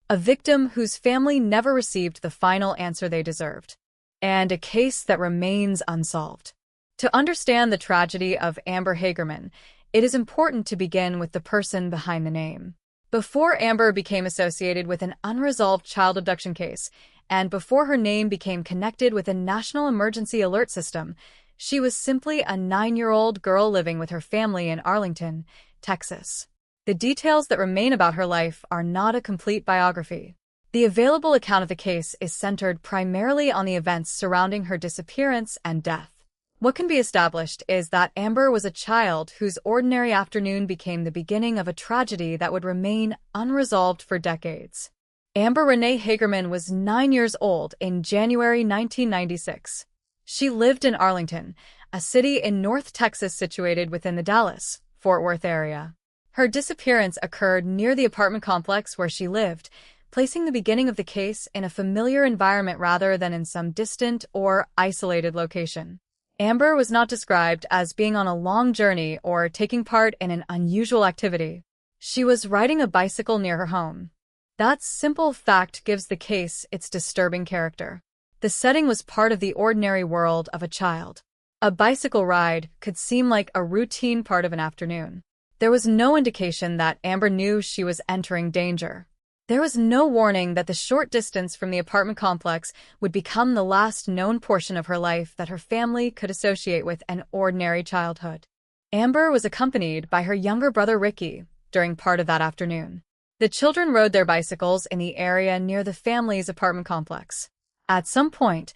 a victim whose family never received the final answer they deserved, and a case that remains unsolved. To understand the tragedy of Amber Hagerman, it is important to begin with the person behind the name. Before Amber became associated with an unresolved child abduction case, and before her name became connected with a national emergency alert system, she was simply a 9-year-old girl living with her family in Arlington, Texas. The details that remain about her life are not a complete biography. The available account of the case is centered primarily on the events surrounding her disappearance and death. What can be established is that Amber was a child whose ordinary afternoon became the beginning of a tragedy that would remain unresolved for decades. Amber Renee Hagerman was 9 years old in January 1996. She lived in Arlington, a city in North Texas situated within the Dallas-Fort Worth area. Her disappearance occurred near the apartment complex where she lived, placing the beginning of the case in a familiar environment rather than in some distant or isolated location. Amber was not described as being on a long journey or taking part in an unusual activity. She was riding a bicycle near her home. That simple fact gives the case its disturbing character. The setting was part of the ordinary world of a child. A bicycle ride could seem like a routine part of an afternoon. There was no indication that Amber knew she was entering danger. There was no warning that the short distance from the apartment complex would become the last known portion of her life that her family could associate with an ordinary childhood. Amber was accompanied by her younger brother Ricky during part of that afternoon. The children rode their bicycles in the area near the family's apartment complex. At some point,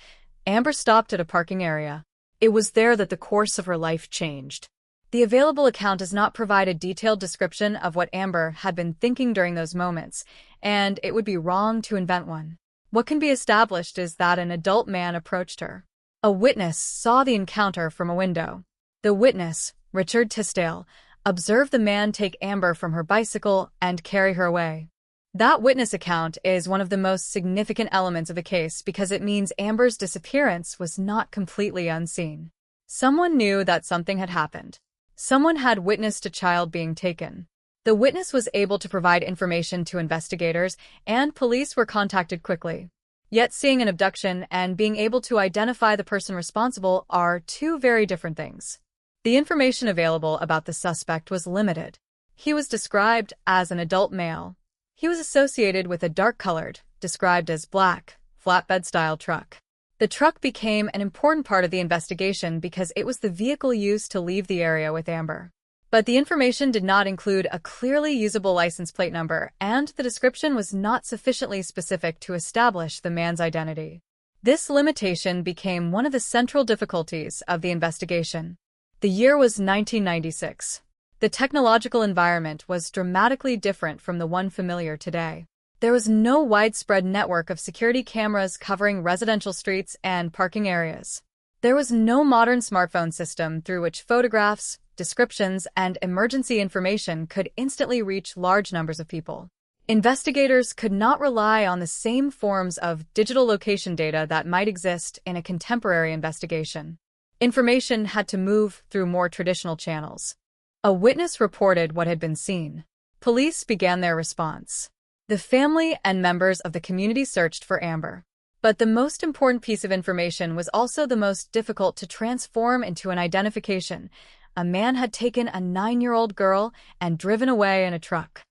Amber stopped at a parking area. It was there that the course of her life changed. The available account does not provide a detailed description of what Amber had been thinking during those moments, and it would be wrong to invent one. What can be established is that an adult man approached her. A witness saw the encounter from a window. The witness, Richard Tisdale, observed the man take Amber from her bicycle and carry her away. That witness account is one of the most significant elements of the case because it means Amber's disappearance was not completely unseen. Someone knew that something had happened. Someone had witnessed a child being taken. The witness was able to provide information to investigators, and police were contacted quickly. Yet seeing an abduction and being able to identify the person responsible are two very different things. The information available about the suspect was limited. He was described as an adult male. He was associated with a dark-colored, described as black, flatbed-style truck. The truck became an important part of the investigation because it was the vehicle used to leave the area with Amber. But the information did not include a clearly usable license plate number, and the description was not sufficiently specific to establish the man's identity. This limitation became one of the central difficulties of the investigation. The year was 1996. The technological environment was dramatically different from the one familiar today. There was no widespread network of security cameras covering residential streets and parking areas. There was no modern smartphone system through which photographs, descriptions, and emergency information could instantly reach large numbers of people. Investigators could not rely on the same forms of digital location data that might exist in a contemporary investigation. Information had to move through more traditional channels. A witness reported what had been seen. Police began their response. The family and members of the community searched for Amber. But the most important piece of information was also the most difficult to transform into an identification. A man had taken a 9-year-old girl and driven away in a truck.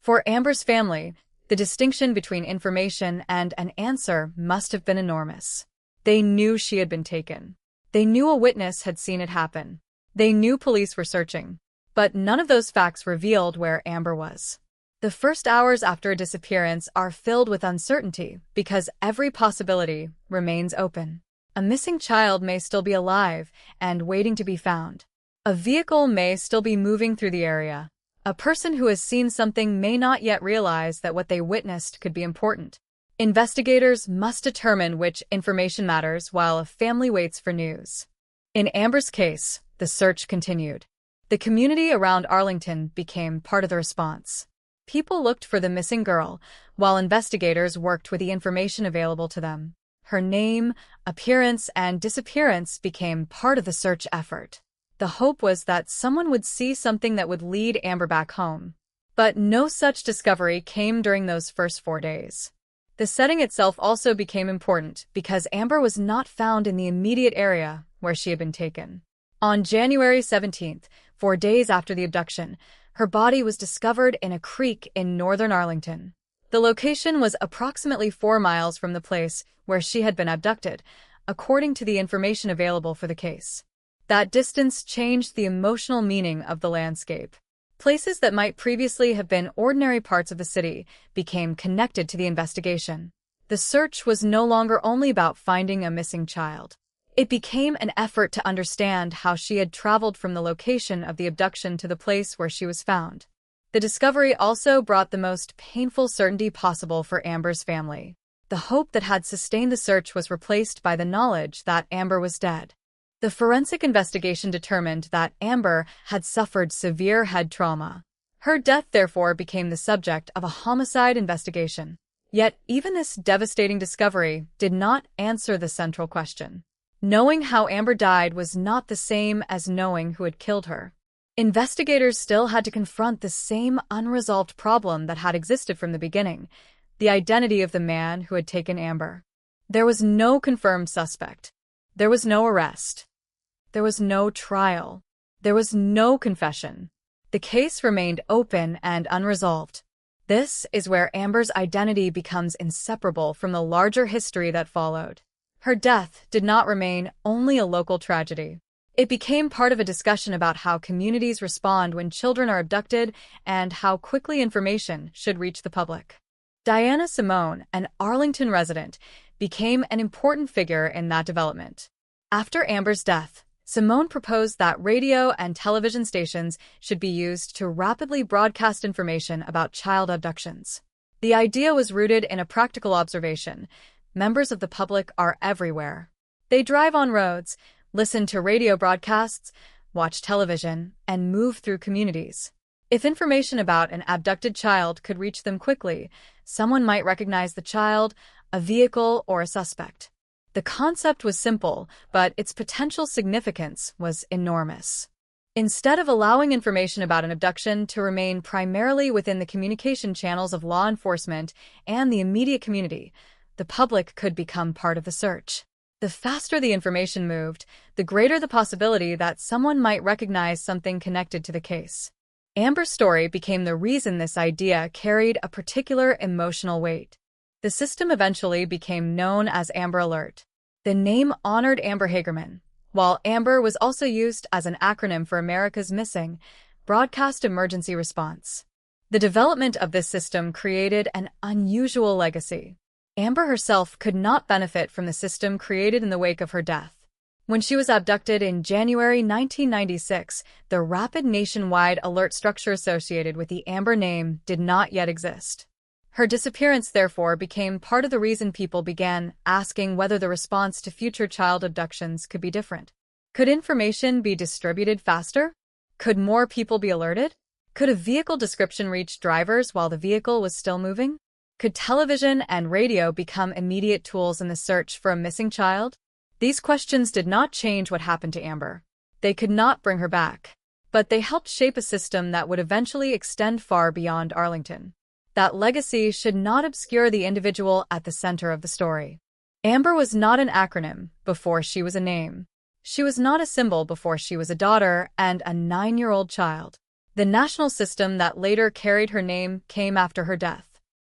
For Amber's family, the distinction between information and an answer must have been enormous. They knew she had been taken. They knew a witness had seen it happen. They knew police were searching. But none of those facts revealed where Amber was. The first hours after a disappearance are filled with uncertainty because every possibility remains open. A missing child may still be alive and waiting to be found. A vehicle may still be moving through the area. A person who has seen something may not yet realize that what they witnessed could be important. Investigators must determine which information matters while a family waits for news. In Amber's case, the search continued. The community around Arlington became part of the response. People looked for the missing girl, while investigators worked with the information available to them. Her name, appearance, and disappearance became part of the search effort. The hope was that someone would see something that would lead Amber back home. But no such discovery came during those first 4 days. The setting itself also became important because Amber was not found in the immediate area where she had been taken. On January 17th, 4 days after the abduction, her body was discovered in a creek in northern Arlington. The location was approximately 4 miles from the place where she had been abducted, according to the information available for the case. That distance changed the emotional meaning of the landscape. Places that might previously have been ordinary parts of the city became connected to the investigation. The search was no longer only about finding a missing child. It became an effort to understand how she had traveled from the location of the abduction to the place where she was found. The discovery also brought the most painful certainty possible for Amber's family. The hope that had sustained the search was replaced by the knowledge that Amber was dead. The forensic investigation determined that Amber had suffered severe head trauma. Her death, therefore, became the subject of a homicide investigation. Yet, even this devastating discovery did not answer the central question. Knowing how Amber died was not the same as knowing who had killed her. Investigators still had to confront the same unresolved problem that had existed from the beginning, the identity of the man who had taken Amber. There was no confirmed suspect. There was no arrest. There was no trial. There was no confession. The case remained open and unresolved. This is where Amber's identity becomes inseparable from the larger history that followed. Her death did not remain only a local tragedy. It became part of a discussion about how communities respond when children are abducted and how quickly information should reach the public. Diana Simone, an Arlington resident, became an important figure in that development. After Amber's death, Simone proposed that radio and television stations should be used to rapidly broadcast information about child abductions. The idea was rooted in a practical observation. Members of the public are everywhere. They drive on roads, listen to radio broadcasts, watch television, and move through communities. If information about an abducted child could reach them quickly, someone might recognize the child, a vehicle, or a suspect. The concept was simple, but its potential significance was enormous. Instead of allowing information about an abduction to remain primarily within the communication channels of law enforcement and the immediate community, the public could become part of the search. The faster the information moved, the greater the possibility that someone might recognize something connected to the case. Amber's story became the reason this idea carried a particular emotional weight. The system eventually became known as Amber Alert. The name honored Amber Hagerman, while Amber was also used as an acronym for America's Missing Broadcast Emergency Response. The development of this system created an unusual legacy. Amber herself could not benefit from the system created in the wake of her death. When she was abducted in January 1996, the rapid nationwide alert structure associated with the Amber name did not yet exist. Her disappearance, therefore, became part of the reason people began asking whether the response to future child abductions could be different. Could information be distributed faster? Could more people be alerted? Could a vehicle description reach drivers while the vehicle was still moving? Could television and radio become immediate tools in the search for a missing child? These questions did not change what happened to Amber. They could not bring her back, but they helped shape a system that would eventually extend far beyond Arlington. That legacy should not obscure the individual at the center of the story. Amber was not an acronym before she was a name. She was not a symbol before she was a daughter and a 9-year-old child. The national system that later carried her name came after her death.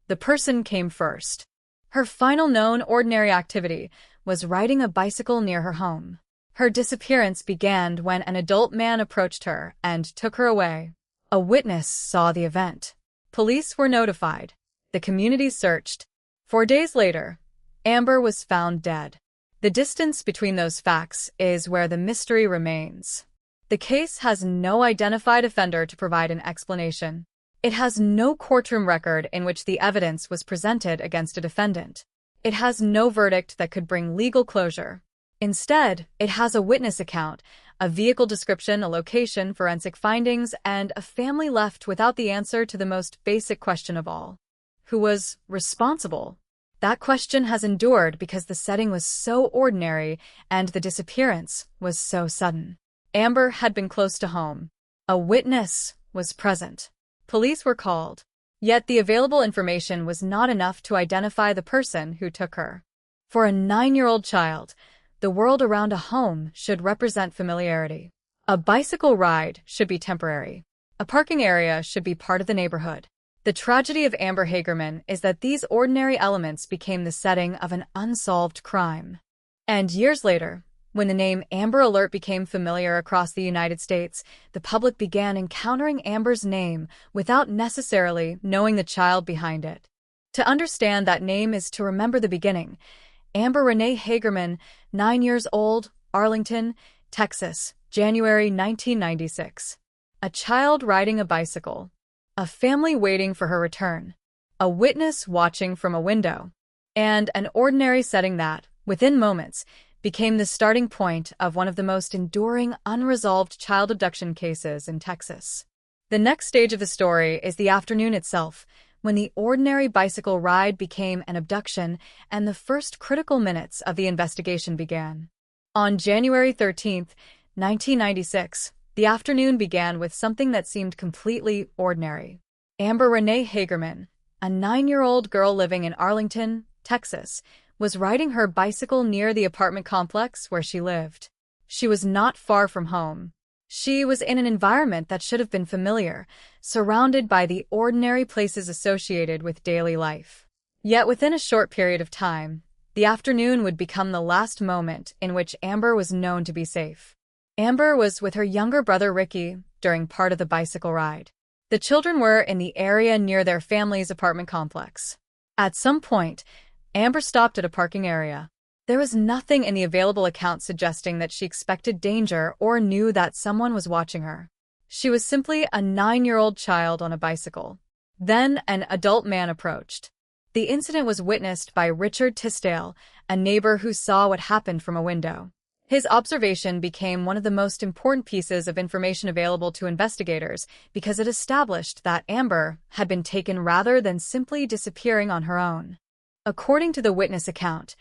The person came first. Her final known ordinary activity was riding a bicycle near her home. Her disappearance began when an adult man approached her and took her away. A witness saw the event. Police were notified. The community searched. 4 days later, Amber was found dead. The distance between those facts is where the mystery remains. The case has no identified offender to provide an explanation. It has no courtroom record in which the evidence was presented against a defendant. It has no verdict that could bring legal closure. Instead, it has a witness account, a vehicle description, a location, forensic findings, and a family left without the answer to the most basic question of all. Who was responsible? That question has endured because the setting was so ordinary and the disappearance was so sudden. Amber had been close to home. A witness was present. Police were called. Yet the available information was not enough to identify the person who took her. For a 9-year-old child, the world around a home should represent familiarity. A bicycle ride should be temporary. A parking area should be part of the neighborhood. The tragedy of Amber Hagerman is that these ordinary elements became the setting of an unsolved crime. And years later, when the name Amber Alert became familiar across the United States, the public began encountering Amber's name without necessarily knowing the child behind it. To understand that name is to remember the beginning. Amber Renee Hagerman, 9 years old, Arlington, Texas, January 1996. A child riding a bicycle. A family waiting for her return. A witness watching from a window. And an ordinary setting that, within moments, became the starting point of one of the most enduring unresolved child abduction cases in Texas. The next stage of the story is the afternoon itself, when the ordinary bicycle ride became an abduction and the first critical minutes of the investigation began. On January 13, 1996, the afternoon began with something that seemed completely ordinary. Amber Renee Hagerman, a 9-year-old girl living in Arlington, Texas, was riding her bicycle near the apartment complex where she lived. She was not far from home. She was in an environment that should have been familiar, surrounded by the ordinary places associated with daily life. Yet within a short period of time, the afternoon would become the last moment in which Amber was known to be safe. Amber was with her younger brother Ricky during part of the bicycle ride. The children were in the area near their family's apartment complex. At some point, Amber stopped at a parking area. There was nothing in the available account suggesting that she expected danger or knew that someone was watching her. She was simply a 9-year-old child on a bicycle. Then an adult man approached. The incident was witnessed by Richard Tisdale, a neighbor who saw what happened from a window. His observation became one of the most important pieces of information available to investigators because it established that Amber had been taken rather than simply disappearing on her own. According to the witness account,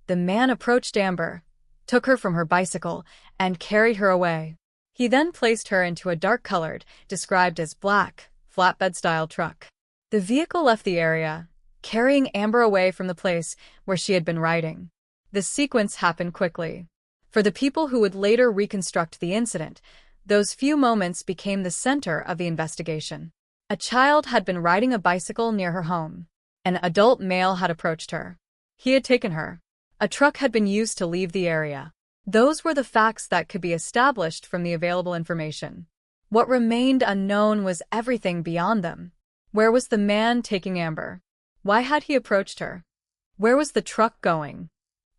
the man approached Amber, took her from her bicycle, and carried her away. He then placed her into a dark-colored, described as black, flatbed-style truck. The vehicle left the area, carrying Amber away from the place where she had been riding. The sequence happened quickly. For the people who would later reconstruct the incident, those few moments became the center of the investigation. A child had been riding a bicycle near her home. An adult male had approached her. He had taken her. A truck had been used to leave the area. Those were the facts that could be established from the available information. What remained unknown was everything beyond them. Where was the man taking Amber? Why had he approached her? Where was the truck going?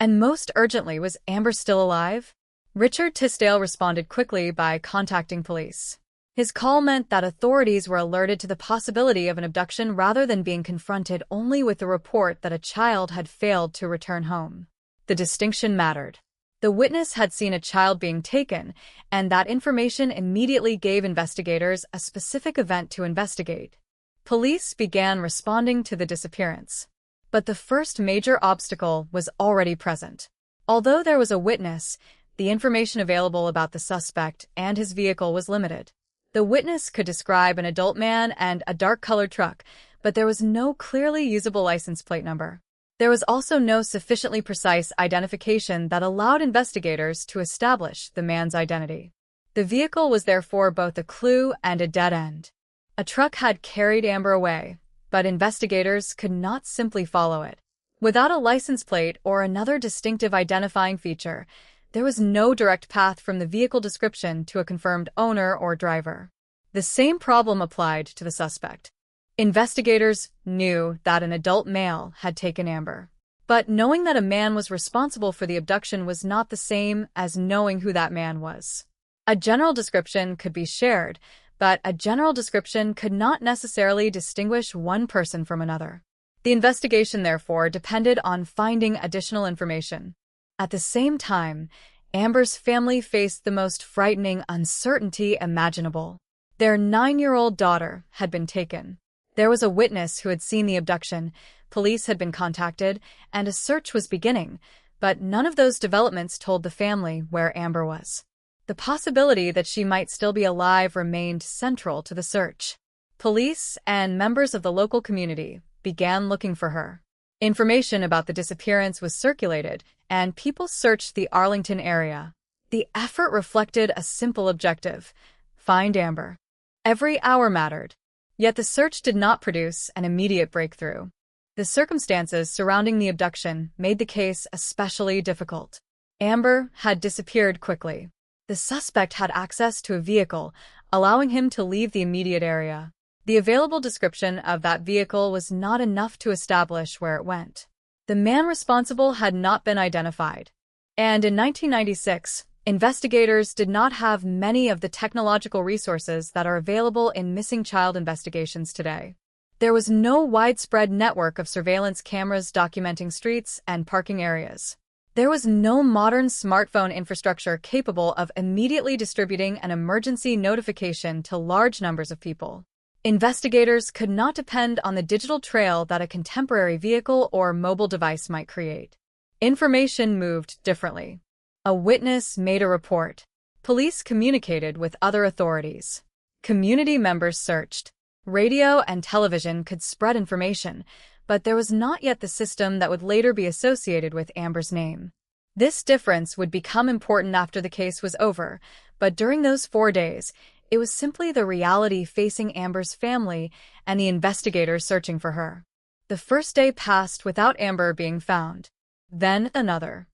And most urgently, was Amber still alive? Richard Tisdale responded quickly by contacting police. His call meant that authorities were alerted to the possibility of an abduction rather than being confronted only with the report that a child had failed to return home. The distinction mattered. The witness had seen a child being taken, and that information immediately gave investigators a specific event to investigate. Police began responding to the disappearance. But the first major obstacle was already present. Although there was a witness, the information available about the suspect and his vehicle was limited. The witness could describe an adult man and a dark-colored truck, but there was no clearly usable license plate number. There was also no sufficiently precise identification that allowed investigators to establish the man's identity. The vehicle was therefore both a clue and a dead end. A truck had carried Amber away, but investigators could not simply follow it. Without a license plate or another distinctive identifying feature, there was no direct path from the vehicle description to a confirmed owner or driver. The same problem applied to the suspect. Investigators knew that an adult male had taken Amber. But knowing that a man was responsible for the abduction was not the same as knowing who that man was. A general description could be shared, but a general description could not necessarily distinguish one person from another. The investigation, therefore, depended on finding additional information. At the same time, Amber's family faced the most frightening uncertainty imaginable. Their 9-year-old daughter had been taken. There was a witness who had seen the abduction, police had been contacted, and a search was beginning, but none of those developments told the family where Amber was. The possibility that she might still be alive remained central to the search. Police and members of the local community began looking for her. Information about the disappearance was circulated, and people searched the Arlington area. The effort reflected a simple objective: find Amber. Every hour mattered. Yet the search did not produce an immediate breakthrough. The circumstances surrounding the abduction made the case especially difficult. Amber had disappeared quickly. The suspect had access to a vehicle, allowing him to leave the immediate area. The available description of that vehicle was not enough to establish where it went. The man responsible had not been identified. And in 1996, investigators did not have many of the technological resources that are available in missing child investigations today. There was no widespread network of surveillance cameras documenting streets and parking areas. There was no modern smartphone infrastructure capable of immediately distributing an emergency notification to large numbers of people. Investigators could not depend on the digital trail that a contemporary vehicle or mobile device might create. Information moved differently. A witness made a report. Police communicated with other authorities. Community members searched. Radio and television could spread information, but there was not yet the system that would later be associated with Amber's name. This difference would become important after the case was over, but during those 4 days, it was simply the reality facing Amber's family and the investigators searching for her. The first day passed without Amber being found. Then another.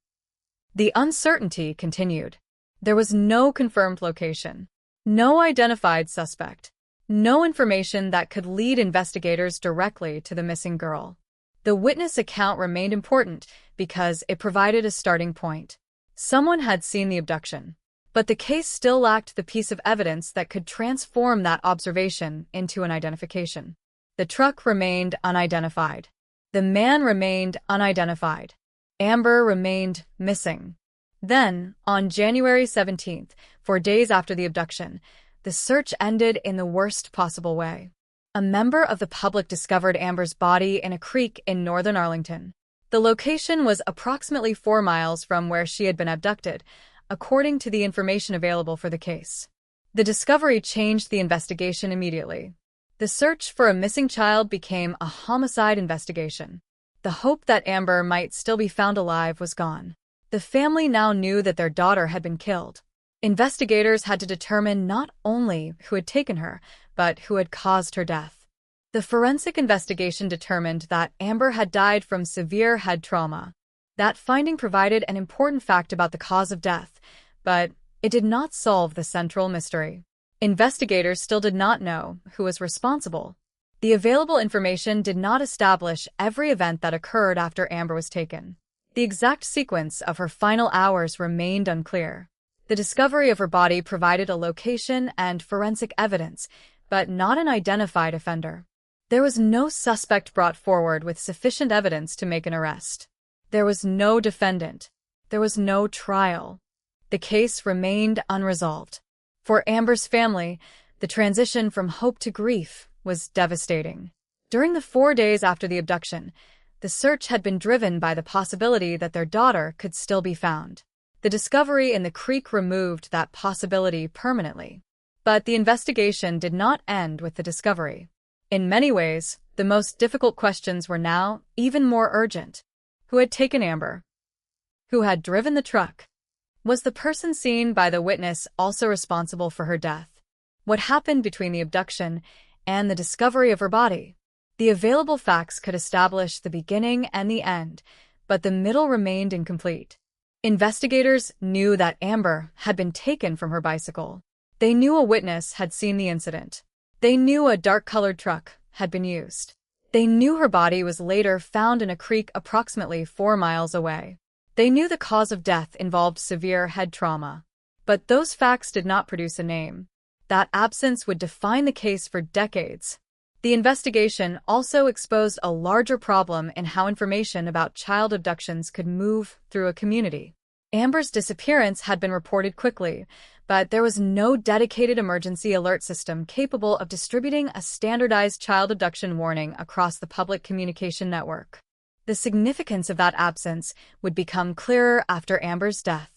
The uncertainty continued. There was no confirmed location, no identified suspect, no information that could lead investigators directly to the missing girl. The witness account remained important because it provided a starting point. Someone had seen the abduction, but the case still lacked the piece of evidence that could transform that observation into an identification. The truck remained unidentified. The man remained unidentified. Amber remained missing. Then, on January 17th, 4 days after the abduction, the search ended in the worst possible way. A member of the public discovered Amber's body in a creek in northern Arlington. The location was approximately 4 miles from where she had been abducted, according to the information available for the case. The discovery changed the investigation immediately. The search for a missing child became a homicide investigation. The hope that Amber might still be found alive was gone. The family now knew that their daughter had been killed. Investigators had to determine not only who had taken her, but who had caused her death. The forensic investigation determined that Amber had died from severe head trauma. That finding provided an important fact about the cause of death, but it did not solve the central mystery. Investigators still did not know who was responsible. The available information did not establish every event that occurred after Amber was taken. The exact sequence of her final hours remained unclear. The discovery of her body provided a location and forensic evidence, but not an identified offender. There was no suspect brought forward with sufficient evidence to make an arrest. There was no defendant. There was no trial. The case remained unresolved. For Amber's family, the transition from hope to grief was devastating. During the 4 days after the abduction, the search had been driven by the possibility that their daughter could still be found. The discovery in the creek removed that possibility permanently. But the investigation did not end with the discovery. In many ways, the most difficult questions were now even more urgent. Who had taken Amber? Who had driven the truck? Was the person seen by the witness also responsible for her death? What happened between the abduction and the discovery of her body? The available facts could establish the beginning and the end, but the middle remained incomplete. Investigators knew that Amber had been taken from her bicycle. They knew a witness had seen the incident. They knew a dark-colored truck had been used. They knew her body was later found in a creek approximately 4 miles away. They knew the cause of death involved severe head trauma. But those facts did not produce a name. That absence would define the case for decades. The investigation also exposed a larger problem in how information about child abductions could move through a community. Amber's disappearance had been reported quickly, but there was no dedicated emergency alert system capable of distributing a standardized child abduction warning across the public communication network. The significance of that absence would become clearer after Amber's death.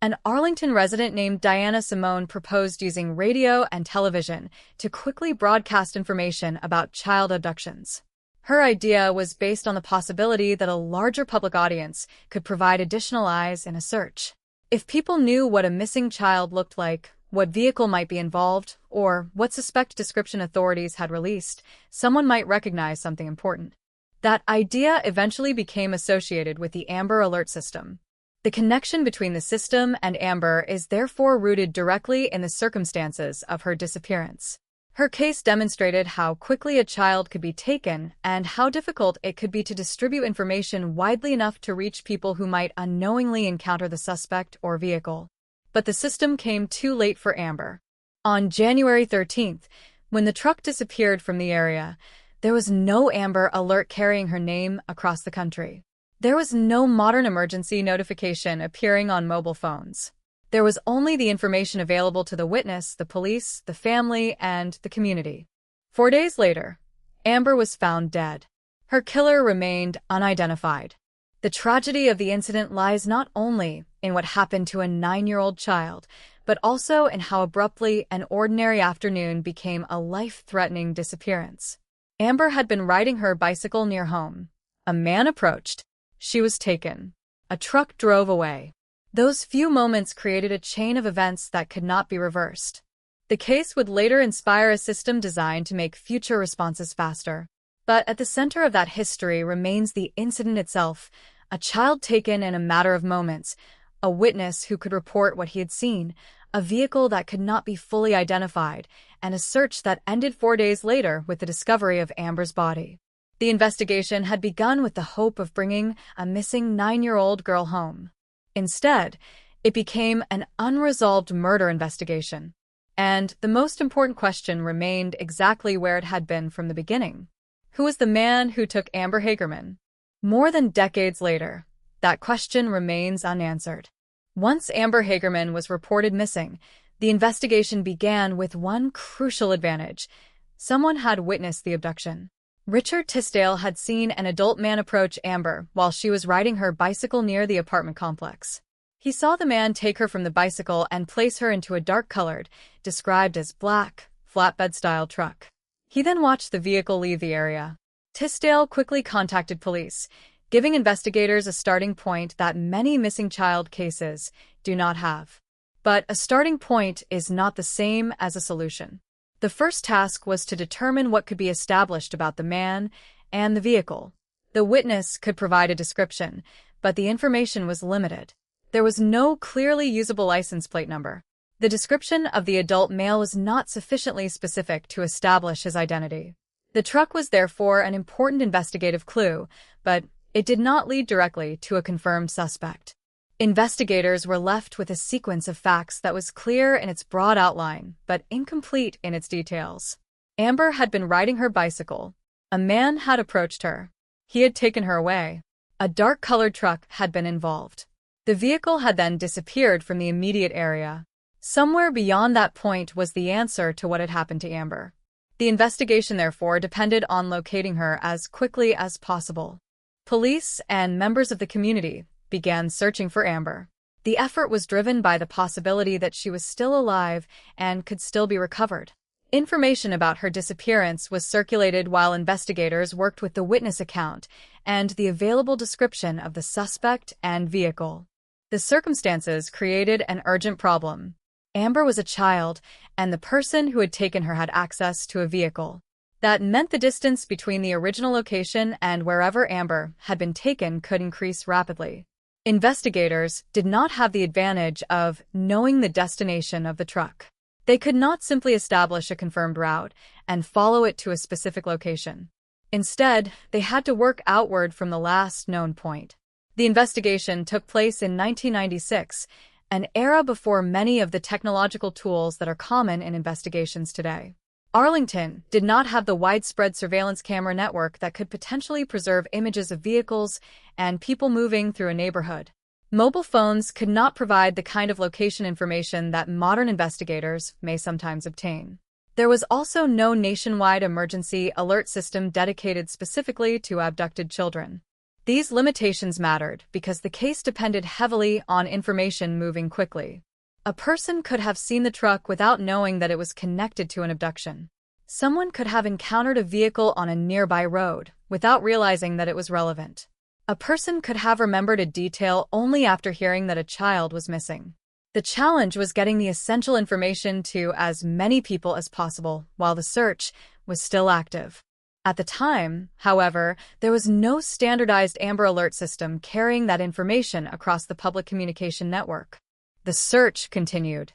An Arlington resident named Diana Simone proposed using radio and television to quickly broadcast information about child abductions. Her idea was based on the possibility that a larger public audience could provide additional eyes in a search. If people knew what a missing child looked like, what vehicle might be involved, or what suspect description authorities had released, someone might recognize something important. That idea eventually became associated with the Amber Alert System. The connection between the system and Amber is therefore rooted directly in the circumstances of her disappearance. Her case demonstrated how quickly a child could be taken and how difficult it could be to distribute information widely enough to reach people who might unknowingly encounter the suspect or vehicle. But the system came too late for Amber. On January 13th, when the truck disappeared from the area, there was no Amber Alert carrying her name across the country. There was no modern emergency notification appearing on mobile phones. There was only the information available to the witness, the police, the family, and the community. 4 days later, Amber was found dead. Her killer remained unidentified. The tragedy of the incident lies not only in what happened to a 9-year-old child, but also in how abruptly an ordinary afternoon became a life-threatening disappearance. Amber had been riding her bicycle near home. A man approached. She was taken. A truck drove away. Those few moments created a chain of events that could not be reversed. The case would later inspire a system designed to make future responses faster. But at the center of that history remains the incident itself, a child taken in a matter of moments, a witness who could report what he had seen, a vehicle that could not be fully identified, and a search that ended 4 days later with the discovery of Amber's body. The investigation had begun with the hope of bringing a missing 9-year-old girl home. Instead, it became an unresolved murder investigation. And the most important question remained exactly where it had been from the beginning. Who was the man who took Amber Hagerman? More than decades later, that question remains unanswered. Once Amber Hagerman was reported missing, the investigation began with one crucial advantage. Someone had witnessed the abduction. Richard Tisdale had seen an adult man approach Amber while she was riding her bicycle near the apartment complex. He saw the man take her from the bicycle and place her into a dark-colored, described as black, flatbed-style truck. He then watched the vehicle leave the area. Tisdale quickly contacted police, giving investigators a starting point that many missing child cases do not have. But a starting point is not the same as a solution. The first task was to determine what could be established about the man and the vehicle. The witness could provide a description, but the information was limited. There was no clearly usable license plate number. The description of the adult male was not sufficiently specific to establish his identity. The truck was therefore an important investigative clue, but it did not lead directly to a confirmed suspect. Investigators were left with a sequence of facts that was clear in its broad outline, but incomplete in its details. Amber had been riding her bicycle. A man had approached her. He had taken her away. A dark-colored truck had been involved. The vehicle had then disappeared from the immediate area. Somewhere beyond that point was the answer to what had happened to Amber. The investigation, therefore, depended on locating her as quickly as possible. Police and members of the community began searching for Amber. The effort was driven by the possibility that she was still alive and could still be recovered. Information about her disappearance was circulated while investigators worked with the witness account and the available description of the suspect and vehicle. The circumstances created an urgent problem. Amber was a child, and the person who had taken her had access to a vehicle. That meant the distance between the original location and wherever Amber had been taken could increase rapidly. Investigators did not have the advantage of knowing the destination of the truck. They could not simply establish a confirmed route and follow it to a specific location. Instead, they had to work outward from the last known point. The investigation took place in 1996, an era before many of the technological tools that are common in investigations today. Arlington did not have the widespread surveillance camera network that could potentially preserve images of vehicles and people moving through a neighborhood. Mobile phones could not provide the kind of location information that modern investigators may sometimes obtain. There was also no nationwide emergency alert system dedicated specifically to abducted children. These limitations mattered because the case depended heavily on information moving quickly. A person could have seen the truck without knowing that it was connected to an abduction. Someone could have encountered a vehicle on a nearby road without realizing that it was relevant. A person could have remembered a detail only after hearing that a child was missing. The challenge was getting the essential information to as many people as possible while the search was still active. At the time, however, there was no standardized Amber Alert system carrying that information across the public communication network. The search continued.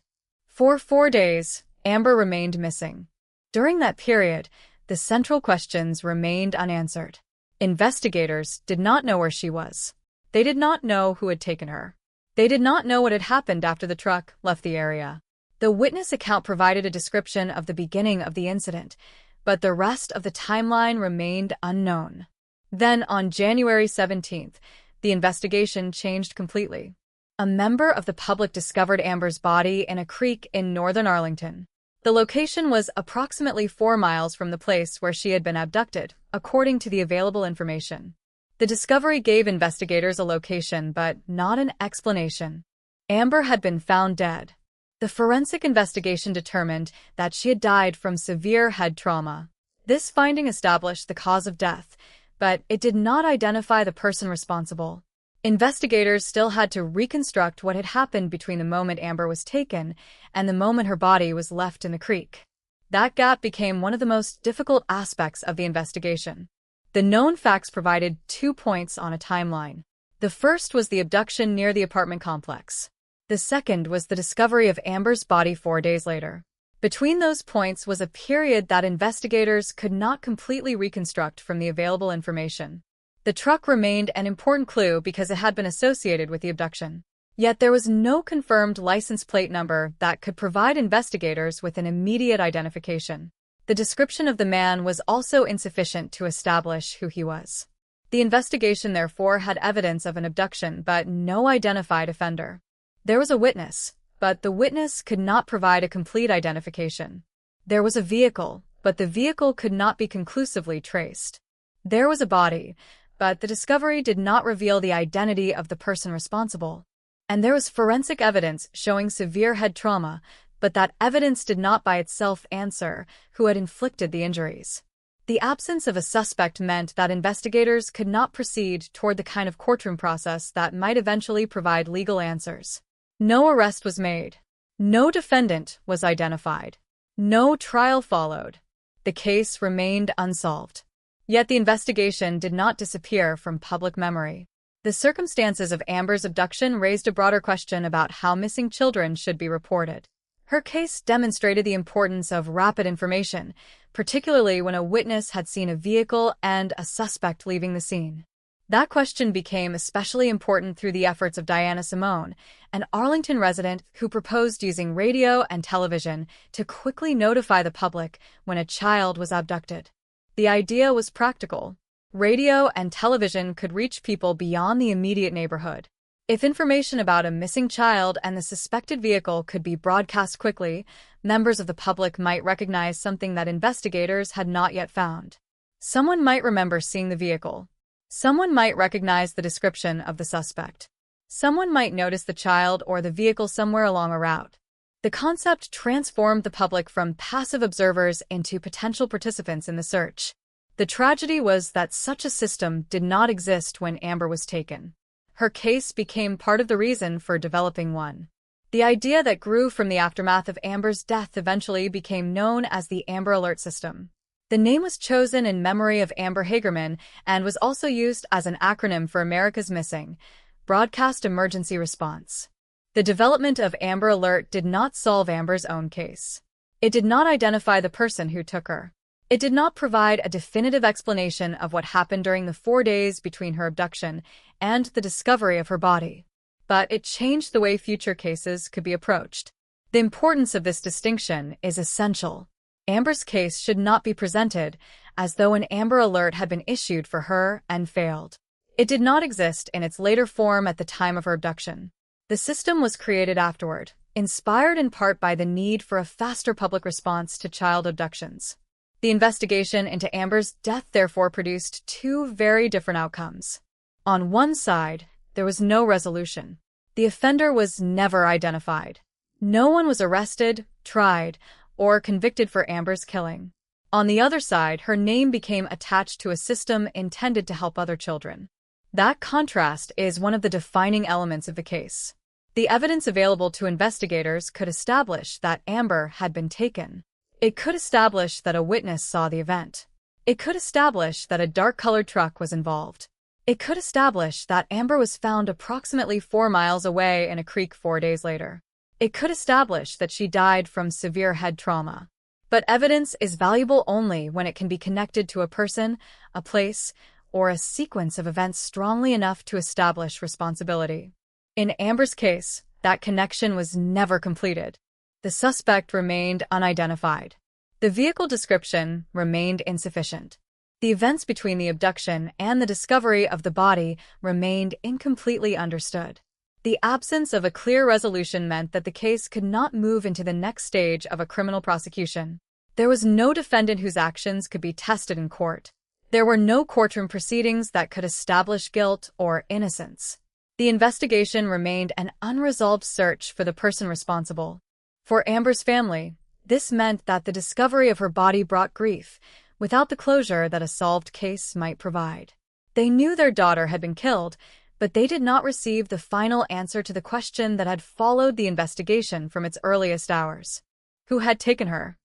For 4 days, Amber remained missing. During that period, the central questions remained unanswered. Investigators did not know where she was. They did not know who had taken her. They did not know what had happened after the truck left the area. The witness account provided a description of the beginning of the incident, but the rest of the timeline remained unknown. Then, on January 17th, the investigation changed completely. A member of the public discovered Amber's body in a creek in northern Arlington. The location was approximately 4 miles from the place where she had been abducted, according to the available information. The discovery gave investigators a location, but not an explanation. Amber had been found dead. The forensic investigation determined that she had died from severe head trauma. This finding established the cause of death, but it did not identify the person responsible. Investigators still had to reconstruct what had happened between the moment Amber was taken and the moment her body was left in the creek. That gap became one of the most difficult aspects of the investigation. The known facts provided 2 points on a timeline. The first was the abduction near the apartment complex. The second was the discovery of Amber's body 4 days later. Between those points was a period that investigators could not completely reconstruct from the available information. The truck remained an important clue because it had been associated with the abduction. Yet there was no confirmed license plate number that could provide investigators with an immediate identification. The description of the man was also insufficient to establish who he was. The investigation, therefore, had evidence of an abduction but no identified offender. There was a witness, but the witness could not provide a complete identification. There was a vehicle, but the vehicle could not be conclusively traced. There was a body, but the discovery did not reveal the identity of the person responsible. And there was forensic evidence showing severe head trauma, but that evidence did not by itself answer who had inflicted the injuries. The absence of a suspect meant that investigators could not proceed toward the kind of courtroom process that might eventually provide legal answers. No arrest was made. No defendant was identified. No trial followed. The case remained unsolved. Yet the investigation did not disappear from public memory. The circumstances of Amber's abduction raised a broader question about how missing children should be reported. Her case demonstrated the importance of rapid information, particularly when a witness had seen a vehicle and a suspect leaving the scene. That question became especially important through the efforts of Diana Simone, an Arlington resident who proposed using radio and television to quickly notify the public when a child was abducted. The idea was practical. Radio and television could reach people beyond the immediate neighborhood. If information about a missing child and the suspected vehicle could be broadcast quickly, members of the public might recognize something that investigators had not yet found. Someone might remember seeing the vehicle. Someone might recognize the description of the suspect. Someone might notice the child or the vehicle somewhere along a route. The concept transformed the public from passive observers into potential participants in the search. The tragedy was that such a system did not exist when Amber was taken. Her case became part of the reason for developing one. The idea that grew from the aftermath of Amber's death eventually became known as the Amber Alert System. The name was chosen in memory of Amber Hagerman and was also used as an acronym for America's Missing, Broadcast Emergency Response. The development of Amber Alert did not solve Amber's own case. It did not identify the person who took her. It did not provide a definitive explanation of what happened during the 4 days between her abduction and the discovery of her body. But it changed the way future cases could be approached. The importance of this distinction is essential. Amber's case should not be presented as though an Amber Alert had been issued for her and failed. It did not exist in its later form at the time of her abduction. The system was created afterward, inspired in part by the need for a faster public response to child abductions. The investigation into Amber's death therefore produced two very different outcomes. On one side, there was no resolution. The offender was never identified. No one was arrested, tried, or convicted for Amber's killing. On the other side, her name became attached to a system intended to help other children. That contrast is one of the defining elements of the case. The evidence available to investigators could establish that Amber had been taken. It could establish that a witness saw the event. It could establish that a dark-colored truck was involved. It could establish that Amber was found approximately 4 miles away in a creek 4 days later. It could establish that she died from severe head trauma. But evidence is valuable only when it can be connected to a person, a place, or a sequence of events strongly enough to establish responsibility. In Amber's case, that connection was never completed. The suspect remained unidentified. The vehicle description remained insufficient. The events between the abduction and the discovery of the body remained incompletely understood. The absence of a clear resolution meant that the case could not move into the next stage of a criminal prosecution. There was no defendant whose actions could be tested in court. There were no courtroom proceedings that could establish guilt or innocence. The investigation remained an unresolved search for the person responsible. For Amber's family, this meant that the discovery of her body brought grief, without the closure that a solved case might provide. They knew their daughter had been killed, but they did not receive the final answer to the question that had followed the investigation from its earliest hours. Who had taken her?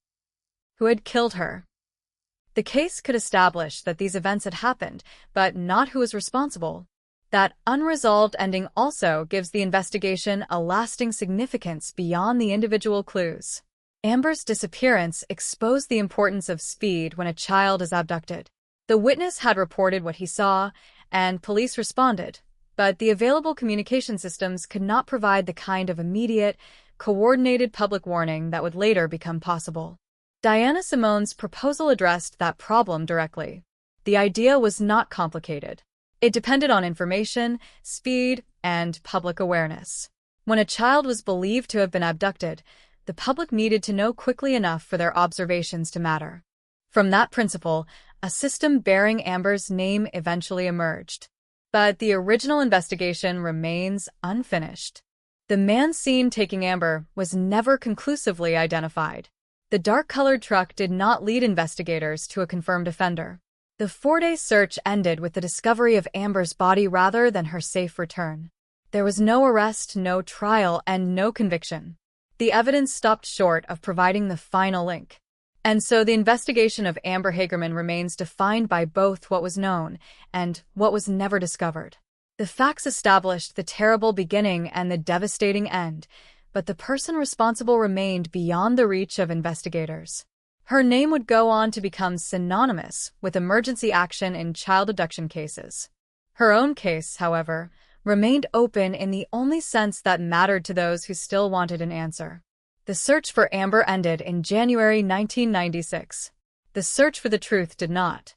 Who had killed her? The case could establish that these events had happened, but not who was responsible. That unresolved ending also gives the investigation a lasting significance beyond the individual clues. Amber's disappearance exposed the importance of speed when a child is abducted. The witness had reported what he saw, and police responded, but the available communication systems could not provide the kind of immediate, coordinated public warning that would later become possible. Diana Simone's proposal addressed that problem directly. The idea was not complicated. It depended on information, speed, and public awareness. When a child was believed to have been abducted, the public needed to know quickly enough for their observations to matter. From that principle, a system bearing Amber's name eventually emerged. But the original investigation remains unfinished. The man seen taking Amber was never conclusively identified. The dark-colored truck did not lead investigators to a confirmed offender. The 4-day search ended with the discovery of Amber's body rather than her safe return. There was no arrest, no trial, and no conviction. The evidence stopped short of providing the final link. And so the investigation of Amber Hagerman remains defined by both what was known and what was never discovered. The facts established the terrible beginning and the devastating end, but the person responsible remained beyond the reach of investigators. Her name would go on to become synonymous with emergency action in child abduction cases. Her own case, however, remained open in the only sense that mattered to those who still wanted an answer. The search for Amber ended in January 1996. The search for the truth did not.